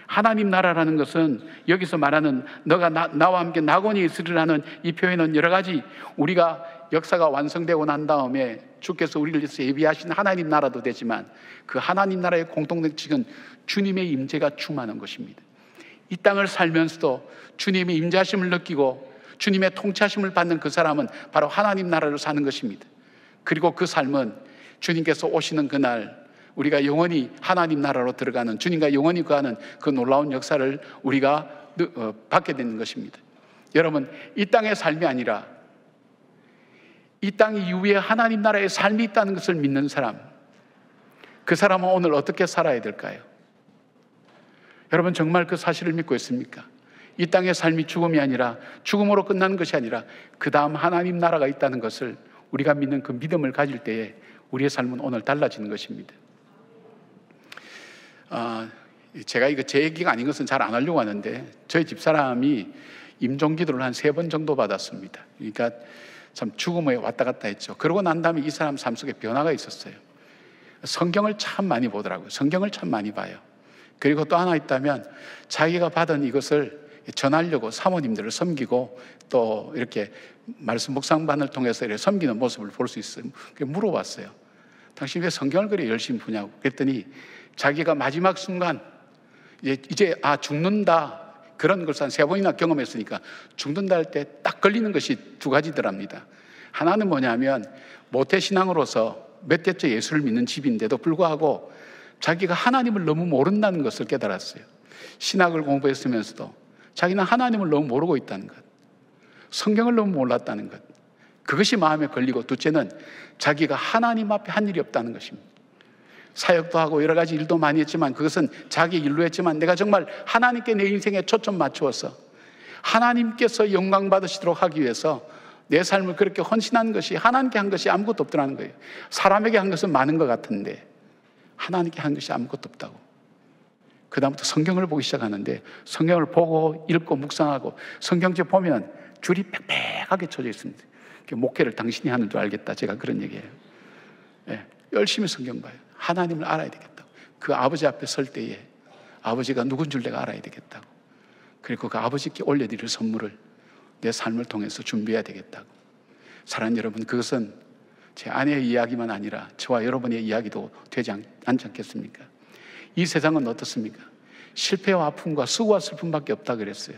하나님 나라라는 것은 여기서 말하는 너가 나와 함께 낙원에 있으리라는 이 표현은 여러 가지 우리가 역사가 완성되고 난 다음에 주께서 우리를 위해서 예비하신 하나님 나라도 되지만 그 하나님 나라의 공통점은 주님의 임재가 충만한 것입니다. 이 땅을 살면서도 주님의 임재하심을 느끼고 주님의 통치하심을 받는 그 사람은 바로 하나님 나라를 사는 것입니다. 그리고 그 삶은 주님께서 오시는 그날 우리가 영원히 하나님 나라로 들어가는, 주님과 영원히 거하는 그 놀라운 역사를 우리가 받게 되는 것입니다. 여러분, 이 땅의 삶이 아니라 이 땅 이후에 하나님 나라의 삶이 있다는 것을 믿는 사람, 그 사람은 오늘 어떻게 살아야 될까요? 여러분, 정말 그 사실을 믿고 있습니까? 이 땅의 삶이 죽음이 아니라, 죽음으로 끝나는 것이 아니라 그 다음 하나님 나라가 있다는 것을 우리가 믿는 그 믿음을 가질 때에 우리의 삶은 오늘 달라지는 것입니다. 제가 이거 제 얘기가 아닌 것은 잘 안 하려고 하는데 저희 집사람이 임종기도를 한 3번 정도 받았습니다. 그러니까 참 죽음에 왔다 갔다 했죠. 그러고 난 다음에 이 사람 삶 속에 변화가 있었어요. 성경을 참 많이 보더라고요. 성경을 참 많이 봐요. 그리고 또 하나 있다면 자기가 받은 이것을 전하려고 사모님들을 섬기고 또 이렇게 말씀 묵상반을 통해서 이렇게 섬기는 모습을 볼 수 있어요. 물어봤어요. 당신 왜 성경을 그리 열심히 보냐고. 그랬더니 자기가 마지막 순간 이제 죽는다, 그런 것을 한 3번이나 경험했으니까 죽는다 할 때 딱 걸리는 것이 2가지더랍니다. 하나는 뭐냐면 모태신앙으로서 몇 대째 예수를 믿는 집인데도 불구하고 자기가 하나님을 너무 모른다는 것을 깨달았어요. 신학을 공부했으면서도 자기는 하나님을 너무 모르고 있다는 것, 성경을 너무 몰랐다는 것, 그것이 마음에 걸리고, 둘째는 자기가 하나님 앞에 한 일이 없다는 것입니다. 사역도 하고 여러 가지 일도 많이 했지만 그것은 자기 일로 했지만 내가 정말 하나님께 내 인생에 초점 맞추어서 하나님께서 영광 받으시도록 하기 위해서 내 삶을 그렇게 헌신한 것이, 하나님께 한 것이 아무것도 없더라는 거예요. 사람에게 한 것은 많은 것 같은데 하나님께 한 것이 아무것도 없다고. 그 다음부터 성경을 보기 시작하는데 성경을 보고 읽고 묵상하고 성경책 보면 줄이 빽빽하게 쳐져 있습니다. 목회를 당신이 하는 줄 알겠다, 제가 그런 얘기예요. 열심히 성경 봐요. 하나님을 알아야 되겠다고. 그 아버지 앞에 설 때에 아버지가 누군 줄 내가 알아야 되겠다고. 그리고 그 아버지께 올려드릴 선물을 내 삶을 통해서 준비해야 되겠다고. 사랑하는 여러분, 그것은 제 아내의 이야기만 아니라 저와 여러분의 이야기도 되지 않지 않겠습니까? 이 세상은 어떻습니까? 실패와 아픔과 수고와 슬픔밖에 없다 그랬어요.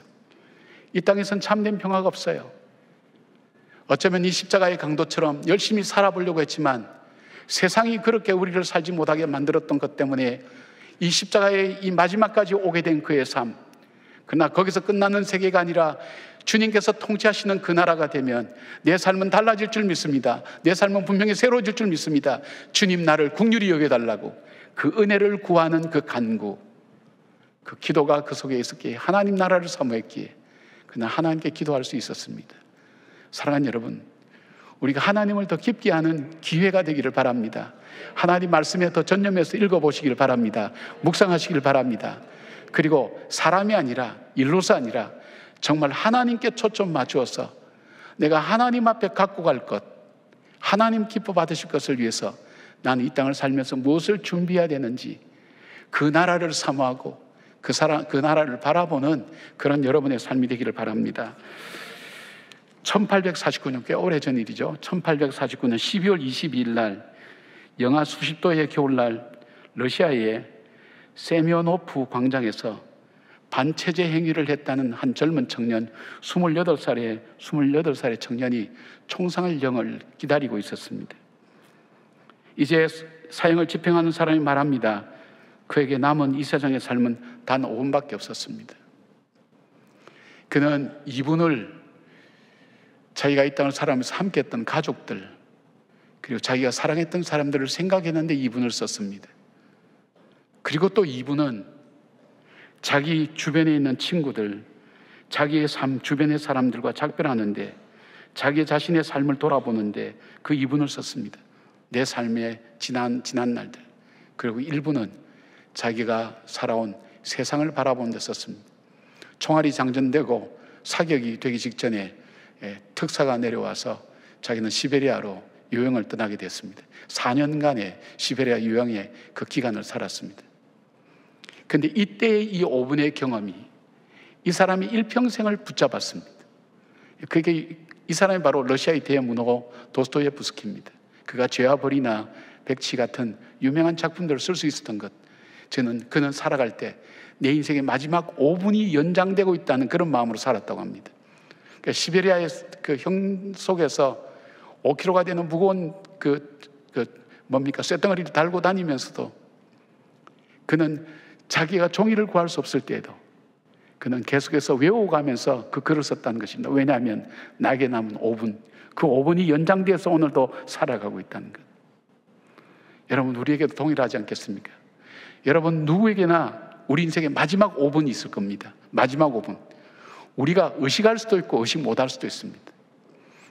이 땅에선 참된 평화가 없어요. 어쩌면 이 십자가의 강도처럼 열심히 살아보려고 했지만 세상이 그렇게 우리를 살지 못하게 만들었던 것 때문에 이 십자가의 이 마지막까지 오게 된 그의 삶, 그러나 거기서 끝나는 세계가 아니라 주님께서 통치하시는 그 나라가 되면 내 삶은 달라질 줄 믿습니다. 내 삶은 분명히 새로워질 줄 믿습니다. 주님 나를 긍휼히 여겨달라고 그 은혜를 구하는 그 간구, 그 기도가 그 속에 있었기에, 하나님 나라를 사모했기에 그는 하나님께 기도할 수 있었습니다. 사랑하는 여러분, 우리가 하나님을 더 깊게 하는 기회가 되기를 바랍니다. 하나님 말씀에 더 전념해서 읽어보시길 바랍니다. 묵상하시길 바랍니다. 그리고 사람이 아니라, 일로서 아니라 정말 하나님께 초점 맞추어서 내가 하나님 앞에 갖고 갈 것, 하나님 기뻐 받으실 것을 위해서 나는 이 땅을 살면서 무엇을 준비해야 되는지 그 나라를 사모하고 그 나라를 바라보는 그런 여러분의 삶이 되기를 바랍니다. 1849년, 꽤 오래전 일이죠. 1849년 12월 22일 날 영하 수십 도의 겨울날 러시아의 세미오노프 광장에서 반체제 행위를 했다는 한 젊은 청년, 28살의 청년이 총상을 기다리고 있었습니다. 이제 사형을 집행하는 사람이 말합니다. 그에게 남은 이 세상의 삶은 단 5분밖에 없었습니다. 그는 이분을 자기가 이 땅을 살아가면서 함께했던 가족들, 그리고 자기가 사랑했던 사람들을 생각했는데 이분을 썼습니다. 그리고 또 이분은 자기 주변에 있는 친구들, 자기의 삶, 주변의 사람들과 작별하는데, 자기 자신의 삶을 돌아보는데 그 이분을 썼습니다. 내 삶의 지난 날들. 그리고 일부는 자기가 살아온 세상을 바라보는 데 썼습니다. 총알이 장전되고 사격이 되기 직전에 특사가 내려와서 자기는 시베리아로 유형을 떠나게 됐습니다. 4년간의 시베리아 유형의 그 기간을 살았습니다. 그런데 이때의 이 5분의 경험이 이 사람이 일평생을 붙잡았습니다. 그게 이 사람이 바로 러시아의 대문호 도스토예프스키입니다. 그가 죄와 벌이나 백치 같은 유명한 작품들을 쓸 수 있었던 것, 그는 살아갈 때 내 인생의 마지막 5분이 연장되고 있다는 그런 마음으로 살았다고 합니다. 그러니까 시베리아의 그 형 속에서 5kg가 되는 무거운 쇳덩어리를 달고 다니면서도 그는 자기가 종이를 구할 수 없을 때에도 그는 계속해서 외워가면서 그 글을 썼다는 것입니다. 왜냐하면 나에게 남은 5분, 그 5분이 연장돼서 오늘도 살아가고 있다는 것. 여러분, 우리에게도 동일하지 않겠습니까? 여러분, 누구에게나 우리 인생의 마지막 5분이 있을 겁니다. 마지막 5분. 우리가 의식할 수도 있고 의식 못할 수도 있습니다.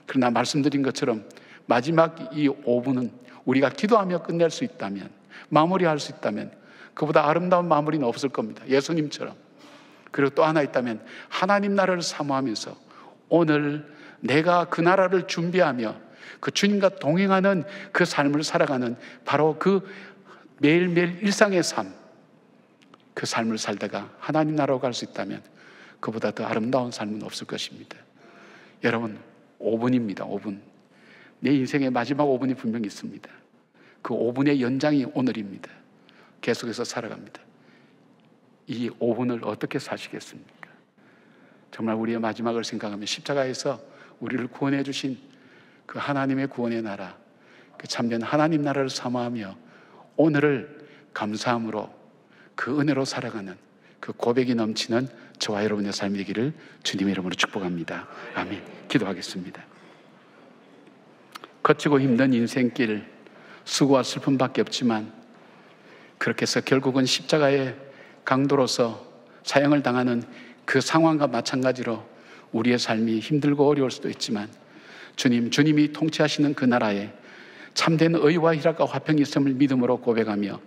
그러나 말씀드린 것처럼 마지막 이 5분은 우리가 기도하며 끝낼 수 있다면, 마무리할 수 있다면 그보다 아름다운 마무리는 없을 겁니다. 예수님처럼. 그리고 또 하나 있다면 하나님 나라를 사모하면서 오늘 내가 그 나라를 준비하며 그 주님과 동행하는 그 삶을 살아가는 바로 그 매일매일 일상의 삶, 그 삶을 살다가 하나님 나라로 갈 수 있다면 그보다 더 아름다운 삶은 없을 것입니다. 여러분, 5분입니다. 5분. 내 인생의 마지막 5분이 분명히 있습니다. 그 5분의 연장이 오늘입니다. 계속해서 살아갑니다. 이 5분을 어떻게 사시겠습니까? 정말 우리의 마지막을 생각하면 십자가에서 우리를 구원해 주신 그 하나님의 구원의 나라, 그 참된 하나님 나라를 사모하며 오늘을 감사함으로 그 은혜로 살아가는 그 고백이 넘치는 저와 여러분의 삶이 되기를 주님의 이름으로 축복합니다. 아멘. 기도하겠습니다. 거치고 힘든 인생길, 수고와 슬픔밖에 없지만 그렇게 해서 결국은 십자가의 강도로서 사형을 당하는 그 상황과 마찬가지로 우리의 삶이 힘들고 어려울 수도 있지만 주님이 통치하시는 그 나라에 참된 의와 희락과 화평이 있음을 믿음으로 고백하며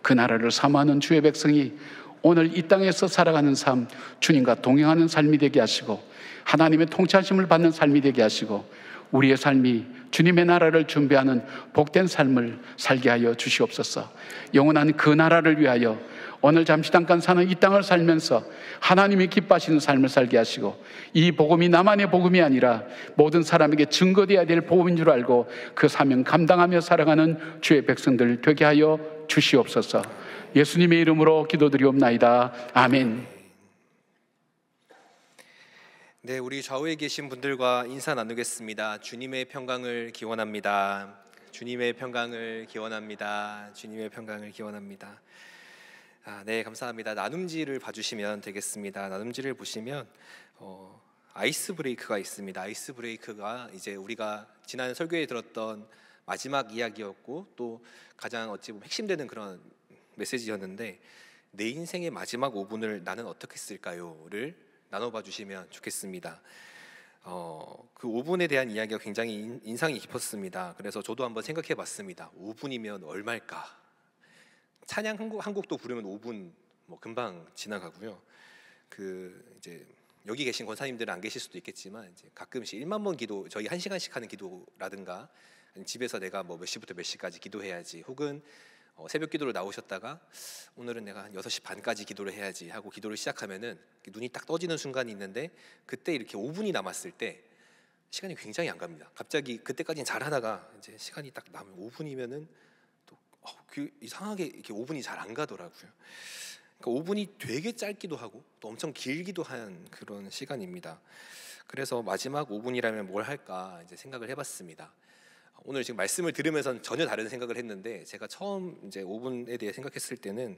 그 나라를 사모하는 주의 백성이 오늘 이 땅에서 살아가는 삶, 주님과 동행하는 삶이 되게 하시고 하나님의 통치하심을 받는 삶이 되게 하시고 우리의 삶이 주님의 나라를 준비하는 복된 삶을 살게 하여 주시옵소서. 영원한 그 나라를 위하여 오늘 잠시 잠깐 사는 이 땅을 살면서 하나님이 기뻐하시는 삶을 살게 하시고 이 복음이 나만의 복음이 아니라 모든 사람에게 증거되어야 될 복음인 줄 알고 그 사명 감당하며 살아가는 주의 백성들 되게 하여 주시옵소서. 예수님의 이름으로 기도드리옵나이다. 아멘. 네, 우리 좌우에 계신 분들과 인사 나누겠습니다. 주님의 평강을 기원합니다. 주님의 평강을 기원합니다. 주님의 평강을 기원합니다. 네, 감사합니다. 나눔지를 봐주시면 되겠습니다. 나눔지를 보시면 아이스 브레이크가 있습니다. 아이스 브레이크가 이제 우리가 지난 설교에 들었던 마지막 이야기였고 또 가장 어찌 보면 핵심되는 그런 메시지였는데 내 인생의 마지막 5분을 나는 어떻게 쓸까요?를 나눠봐 주시면 좋겠습니다. 그 5분에 대한 이야기가 굉장히 인상이 깊었습니다. 그래서 저도 한번 생각해 봤습니다. 5분이면 얼마일까? 찬양 한 곡도 부르면 5분 뭐 금방 지나가고요. 그 이제 여기 계신 권사님들은 안 계실 수도 있겠지만 이제 가끔씩 1만 번 기도, 저희 1시간씩 하는 기도라든가 아니면 집에서 내가 뭐 몇 시부터 몇 시까지 기도해야지, 혹은 새벽 기도를 나오셨다가 오늘은 내가 한 6시 반까지 기도를 해야지 하고 기도를 시작하면은 눈이 딱 떠지는 순간이 있는데, 그때 이렇게 5분이 남았을 때 시간이 굉장히 안 갑니다. 갑자기 그때까지는 잘 하다가 이제 시간이 딱 남으면 5분이면은 또 이상하게 이렇게 5분이 잘 안 가더라고요. 그러니까 5분이 되게 짧기도 하고 또 엄청 길기도 한 그런 시간입니다. 그래서 마지막 5분이라면 뭘 할까 이제 생각을 해봤습니다. 오늘 지금 말씀을 들으면서 전혀 다른 생각을 했는데, 제가 처음 이제 5분에 대해 생각했을 때는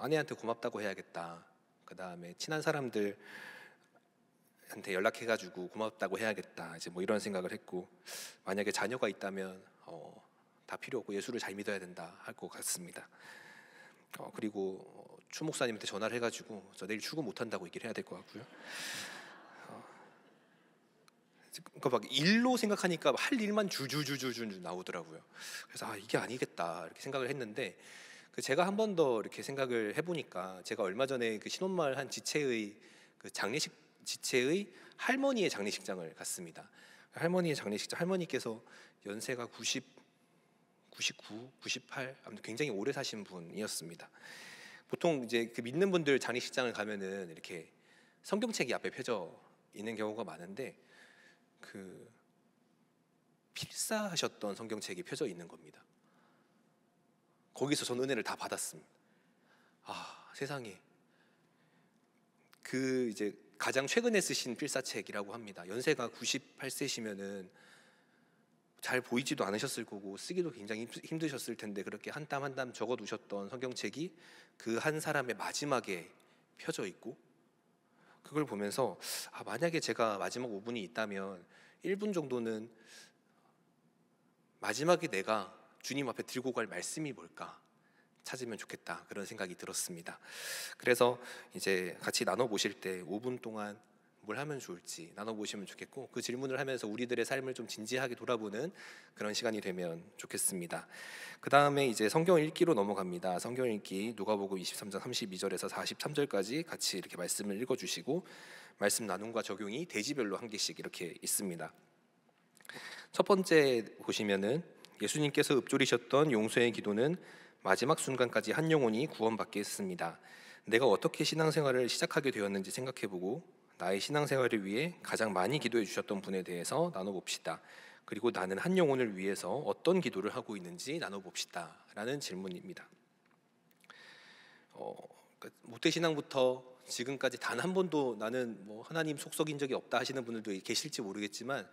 아내한테 고맙다고 해야겠다. 그 다음에 친한 사람들한테 연락해가지고 고맙다고 해야겠다. 이제 뭐 이런 생각을 했고, 만약에 자녀가 있다면 다 필요 없고 예수를 잘 믿어야 된다 할 것 같습니다. 그리고 추 목사님한테 전화를 해가지고 저 내일 출근 못한다고 얘기를 해야 될 것 같고요. 그러니까 막 일로 생각하니까 할 일만 주주주주주 나오더라고요. 그래서 이게 아니겠다 이렇게 생각을 했는데, 제가 한 번 더 이렇게 생각을 해보니까, 제가 얼마 전에 그 신혼마을 한 지체의 그 장례식 지체의 할머니의 장례식장을 갔습니다. 할머니의 장례식장, 할머니께서 연세가 90, 99, 98, 아무튼 굉장히 오래 사신 분이었습니다. 보통 이제 그 믿는 분들 장례식장을 가면은 이렇게 성경책이 앞에 펴져 있는 경우가 많은데, 그 필사하셨던 성경책이 펴져 있는 겁니다. 거기서 전 은혜를 다 받았습니다. 세상에, 그 이제 가장 최근에 쓰신 필사책이라고 합니다. 연세가 98세시면은 잘 보이지도 않으셨을 거고 쓰기도 굉장히 힘드셨을 텐데, 그렇게 한 땀 한 땀 적어 두셨던 성경책이 그 한 사람의 마지막에 펴져 있고, 그걸 보면서 만약에 제가 마지막 5분이 있다면 1분 정도는 마지막에 내가 주님 앞에 들고 갈 말씀이 뭘까 찾으면 좋겠다, 그런 생각이 들었습니다. 그래서 이제 같이 나눠보실 때 5분 동안 뭘 하면 좋을지 나눠보시면 좋겠고, 그 질문을 하면서 우리들의 삶을 좀 진지하게 돌아보는 그런 시간이 되면 좋겠습니다. 그 다음에 이제 성경 읽기로 넘어갑니다. 성경 읽기 누가복음 23장 32절에서 43절까지 같이 이렇게 말씀을 읽어주시고, 말씀 나눔과 적용이 대지별로 한 개씩 이렇게 있습니다. 첫 번째 보시면은, 예수님께서 읊조리셨던 용서의 기도는 마지막 순간까지 한 영혼이 구원받게 했습니다. 내가 어떻게 신앙생활을 시작하게 되었는지 생각해보고 나의 신앙생활을 위해 가장 많이 기도해 주셨던 분에 대해서 나눠봅시다. 그리고 나는 한 영혼을 위해서 어떤 기도를 하고 있는지 나눠봅시다 라는 질문입니다. 모태신앙부터 지금까지 단 한 번도 나는 뭐 하나님 속 썩인 적이 없다 하시는 분들도 계실지 모르겠지만,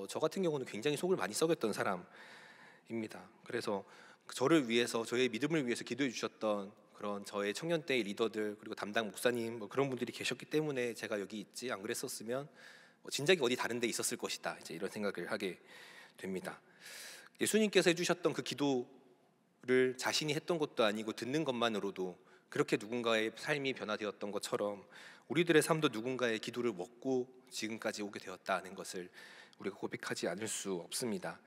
저 같은 경우는 굉장히 속을 많이 썩였던 사람입니다. 그래서 저를 위해서, 저의 믿음을 위해서 기도해 주셨던 그런 저의 청년 때의 리더들, 그리고 담당 목사님, 뭐 그런 분들이 계셨기 때문에 제가 여기 있지, 안 그랬었으면 진작에 어디 다른 데 있었을 것이다, 이제 이런 생각을 하게 됩니다. 예수님께서 해주셨던 그 기도를 자신이 했던 것도 아니고 듣는 것만으로도 그렇게 누군가의 삶이 변화되었던 것처럼, 우리들의 삶도 누군가의 기도를 먹고 지금까지 오게 되었다는 것을 우리가 고백하지 않을 수 없습니다.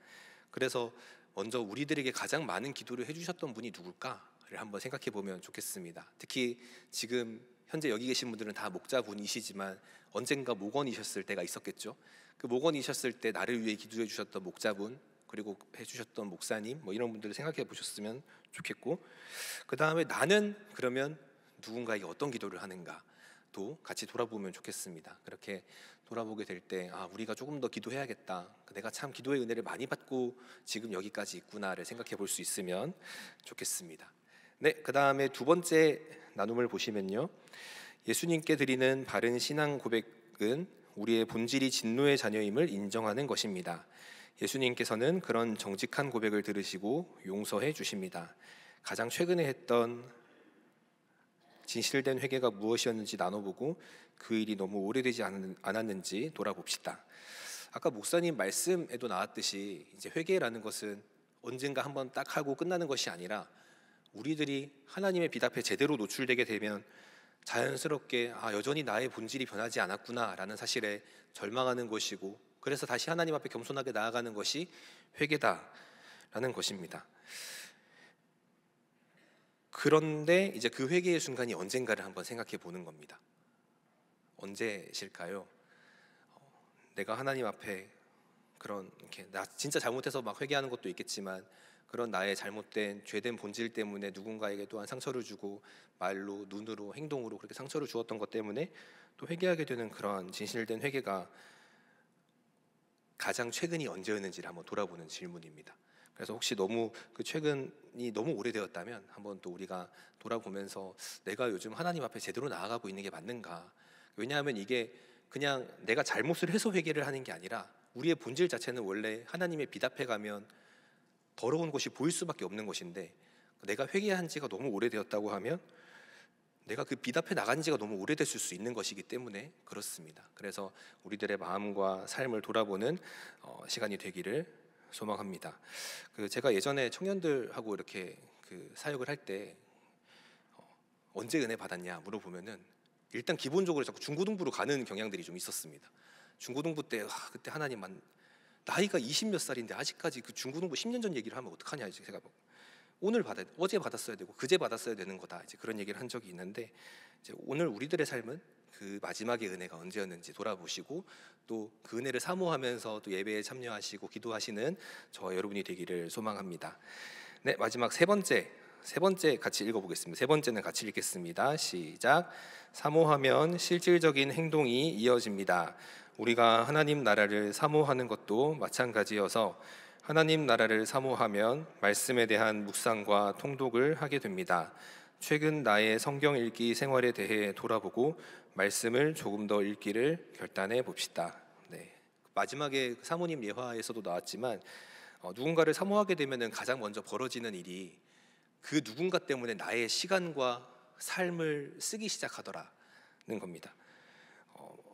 그래서 먼저 우리들에게 가장 많은 기도를 해주셨던 분이 누굴까를 한번 생각해 보면 좋겠습니다. 특히 지금 현재 여기 계신 분들은 다 목자분이시지만 언젠가 목원이셨을 때가 있었겠죠. 그 목원이셨을 때 나를 위해 기도해 주셨던 목자분, 그리고 해주셨던 목사님, 뭐 이런 분들을 생각해 보셨으면 좋겠고, 그 다음에 나는 그러면 누군가에게 어떤 기도를 하는가도 같이 돌아보면 좋겠습니다. 그렇게 돌아보게 될 때 우리가 조금 더 기도해야겠다, 내가 참 기도의 은혜를 많이 받고 지금 여기까지 있구나를 생각해 볼 수 있으면 좋겠습니다. 네, 그 다음에 두 번째 나눔을 보시면요, 예수님께 드리는 바른 신앙 고백은 우리의 본질이 진노의 자녀임을 인정하는 것입니다. 예수님께서는 그런 정직한 고백을 들으시고 용서해 주십니다. 가장 최근에 했던 진실된 회개가 무엇이었는지 나눠보고 그 일이 너무 오래되지 않았는지 돌아봅시다. 아까 목사님 말씀에도 나왔듯이 이제 회개라는 것은 언젠가 한번 딱 하고 끝나는 것이 아니라, 우리들이 하나님의 빛 앞에 제대로 노출되게 되면 자연스럽게 여전히 나의 본질이 변하지 않았구나라는 사실에 절망하는 것이고, 그래서 다시 하나님 앞에 겸손하게 나아가는 것이 회개다라는 것입니다. 그런데 이제 그 회개의 순간이 언젠가를 한번 생각해 보는 겁니다. 언제실까요? 내가 하나님 앞에 그런 이렇게 나 진짜 잘못해서 막 회개하는 것도 있겠지만 그런 나의 잘못된 죄된 본질 때문에 누군가에게 또한 상처를 주고 말로, 눈으로, 행동으로 그렇게 상처를 주었던 것 때문에 또 회개하게 되는 그러한 진실된 회개가 가장 최근이 언제였는지를 한번 돌아보는 질문입니다. 그래서 혹시 너무 그 최근이 너무 오래되었다면 한번 또 우리가 돌아보면서 내가 요즘 하나님 앞에 제대로 나아가고 있는 게 맞는가? 왜냐하면 이게 그냥 내가 잘못을 해서 회개를 하는 게 아니라 우리의 본질 자체는 원래 하나님의 빛 앞에 가면 더러운 것이 보일 수밖에 없는 것인데 내가 회개한 지가 너무 오래되었다고 하면 내가 그 빛 앞에 나간 지가 너무 오래됐을 수 있는 것이기 때문에 그렇습니다. 그래서 우리들의 마음과 삶을 돌아보는 시간이 되기를 소망합니다. 제가 예전에 청년들하고 이렇게 사역을 할 때 언제 은혜 받았냐 물어보면은 일단 기본적으로 자꾸 중고등부로 가는 경향들이 좀 있었습니다. 중고등부 때 그때 하나님만 나이가 20몇 살인데 아직까지 그 중고등부 10년 전 얘기를 하면 어떡하냐 이제 제가 어제 받았어야 되고 그제 받았어야 되는 거다 이제 그런 얘기를 한 적이 있는데 이제 오늘 우리들의 삶은 그 마지막의 은혜가 언제였는지 돌아보시고 또 그 은혜를 사모하면서 또 예배에 참여하시고 기도하시는 저와 여러분이 되기를 소망합니다. 네, 마지막 세 번째 같이 읽어보겠습니다. 세 번째는 같이 읽겠습니다. 시작. 사모하면 실질적인 행동이 이어집니다. 우리가 하나님 나라를 사모하는 것도 마찬가지여서 하나님 나라를 사모하면 말씀에 대한 묵상과 통독을 하게 됩니다. 최근 나의 성경 읽기 생활에 대해 돌아보고 말씀을 조금 더 읽기를 결단해 봅시다. 네, 마지막에 사모님 예화에서도 나왔지만 누군가를 사모하게 되면 가장 먼저 벌어지는 일이 그 누군가 때문에 나의 시간과 삶을 쓰기 시작하더라는 겁니다.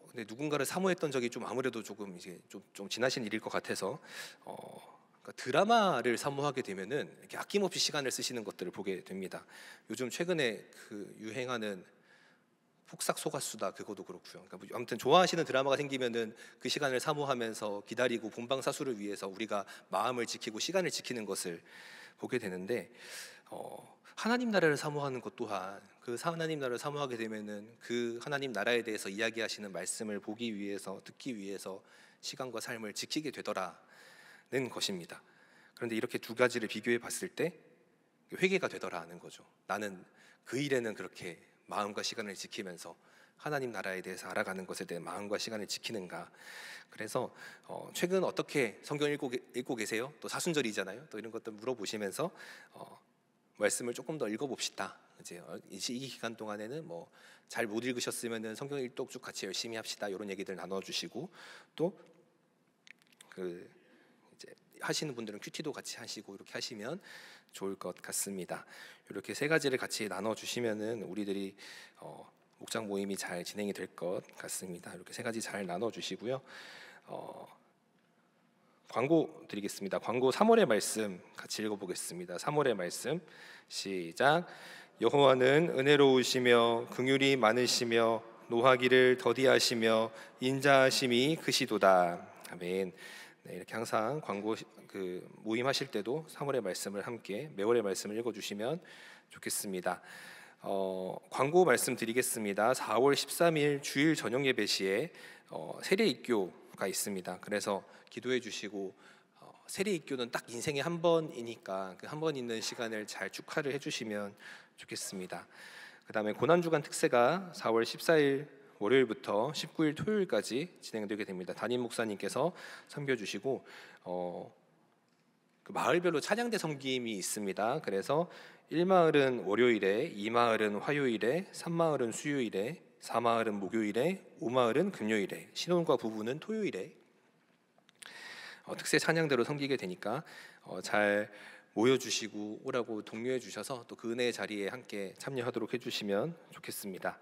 근데 누군가를 사모했던 적이 좀 아무래도 조금 이제 좀 지나신 일일 것 같아서 그러니까 드라마를 사모하게 되면은 이렇게 아낌없이 시간을 쓰시는 것들을 보게 됩니다. 요즘 최근에 유행하는 폭삭 소가수다 그것도 그렇고요. 그러니까 아무튼 좋아하시는 드라마가 생기면은 그 시간을 사모하면서 기다리고 본방사수를 위해서 우리가 마음을 지키고 시간을 지키는 것을 보게 되는데 하나님 나라를 사모하는 것 또한 그 하나님 나라를 사모하게 되면은 그 하나님 나라에 대해서 이야기하시는 말씀을 보기 위해서 듣기 위해서 시간과 삶을 지키게 되더라는 것입니다. 그런데 이렇게 두 가지를 비교해 봤을 때 회개가 되더라는 거죠. 나는 그 일에는 그렇게 마음과 시간을 지키면서 하나님 나라에 대해서 알아가는 것에 대해 마음과 시간을 지키는가. 그래서 최근 어떻게 성경 읽고 계세요? 또 사순절이잖아요. 또 이런 것들 물어보시면서 말씀을 조금 더 읽어봅시다. 이제 이 기간 동안에는 뭐 잘 못 읽으셨으면은 성경 일독 쭉 같이 열심히 합시다. 이런 얘기들 나눠주시고 또 이제 하시는 분들은 큐티도 같이 하시고 이렇게 하시면 좋을 것 같습니다. 이렇게 세 가지를 같이 나눠주시면은 우리들이 목장 모임이 잘 진행이 될 것 같습니다. 이렇게 세 가지 잘 나눠주시고요. 광고 드리겠습니다. 광고 3월의 말씀 같이 읽어보겠습니다. 3월의 말씀 시작. 여호와는 은혜로우시며 긍휼이 많으시며 노하기를 더디하시며 인자하심이 크시도다. 아멘. 네, 이렇게 항상 광고 모임 하실 때도 3월의 말씀을 함께 매월의 말씀을 읽어주시면 좋겠습니다. 광고 말씀드리겠습니다. 4월 13일 주일 저녁 예배 시에 세례 입교가 있습니다. 그래서 기도해 주시고 세례 입교는 딱 인생에 한 번이니까 그 한 번 있는 시간을 잘 축하를 해주시면 좋겠습니다. 그 다음에 고난주간 특세가 4월 14일 월요일부터 19일 토요일까지 진행되게 됩니다. 담임 목사님께서 섬겨주시고 그 마을별로 찬양대 섬김이 있습니다. 그래서 1마을은 월요일에, 2마을은 화요일에, 3마을은 수요일에, 4마을은 목요일에, 5마을은 금요일에, 신혼과 부부는 토요일에 특세 찬양대로 섬기게 되니까 잘 모여주시고 오라고 독려해 주셔서 또 그 은혜의 자리에 함께 참여하도록 해주시면 좋겠습니다.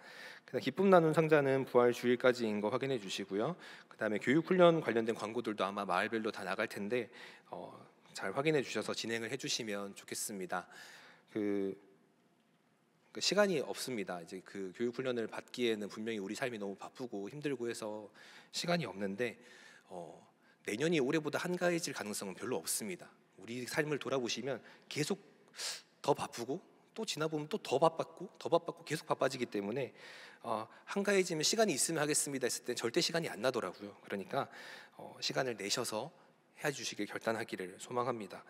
기쁨 나눔 상자는 부활 주일까지인 거 확인해 주시고요. 그 다음에 교육훈련 관련된 광고들도 아마 마을별로 다 나갈 텐데 잘 확인해 주셔서 진행을 해주시면 좋겠습니다. 시간이 없습니다. 이제 그 교육훈련을 받기에는 분명히 우리 삶이 너무 바쁘고 힘들고 해서 시간이 없는데 내년이 올해보다 한가해질 가능성은 별로 없습니다. 우리 삶을 돌아보시면 계속 더 바쁘고 또 지나 보면 또 더 바빴고 계속 바빠지기 때문에 한가해지면 시간이 있으면 하겠습니다 했을 땐 절대 시간이 안 나더라고요. 그러니까 시간을 내셔서 해주시길 결단하기를 소망합니다.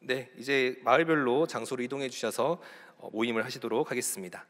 네, 이제 마을별로 장소로 이동해 주셔서 모임을 하시도록 하겠습니다.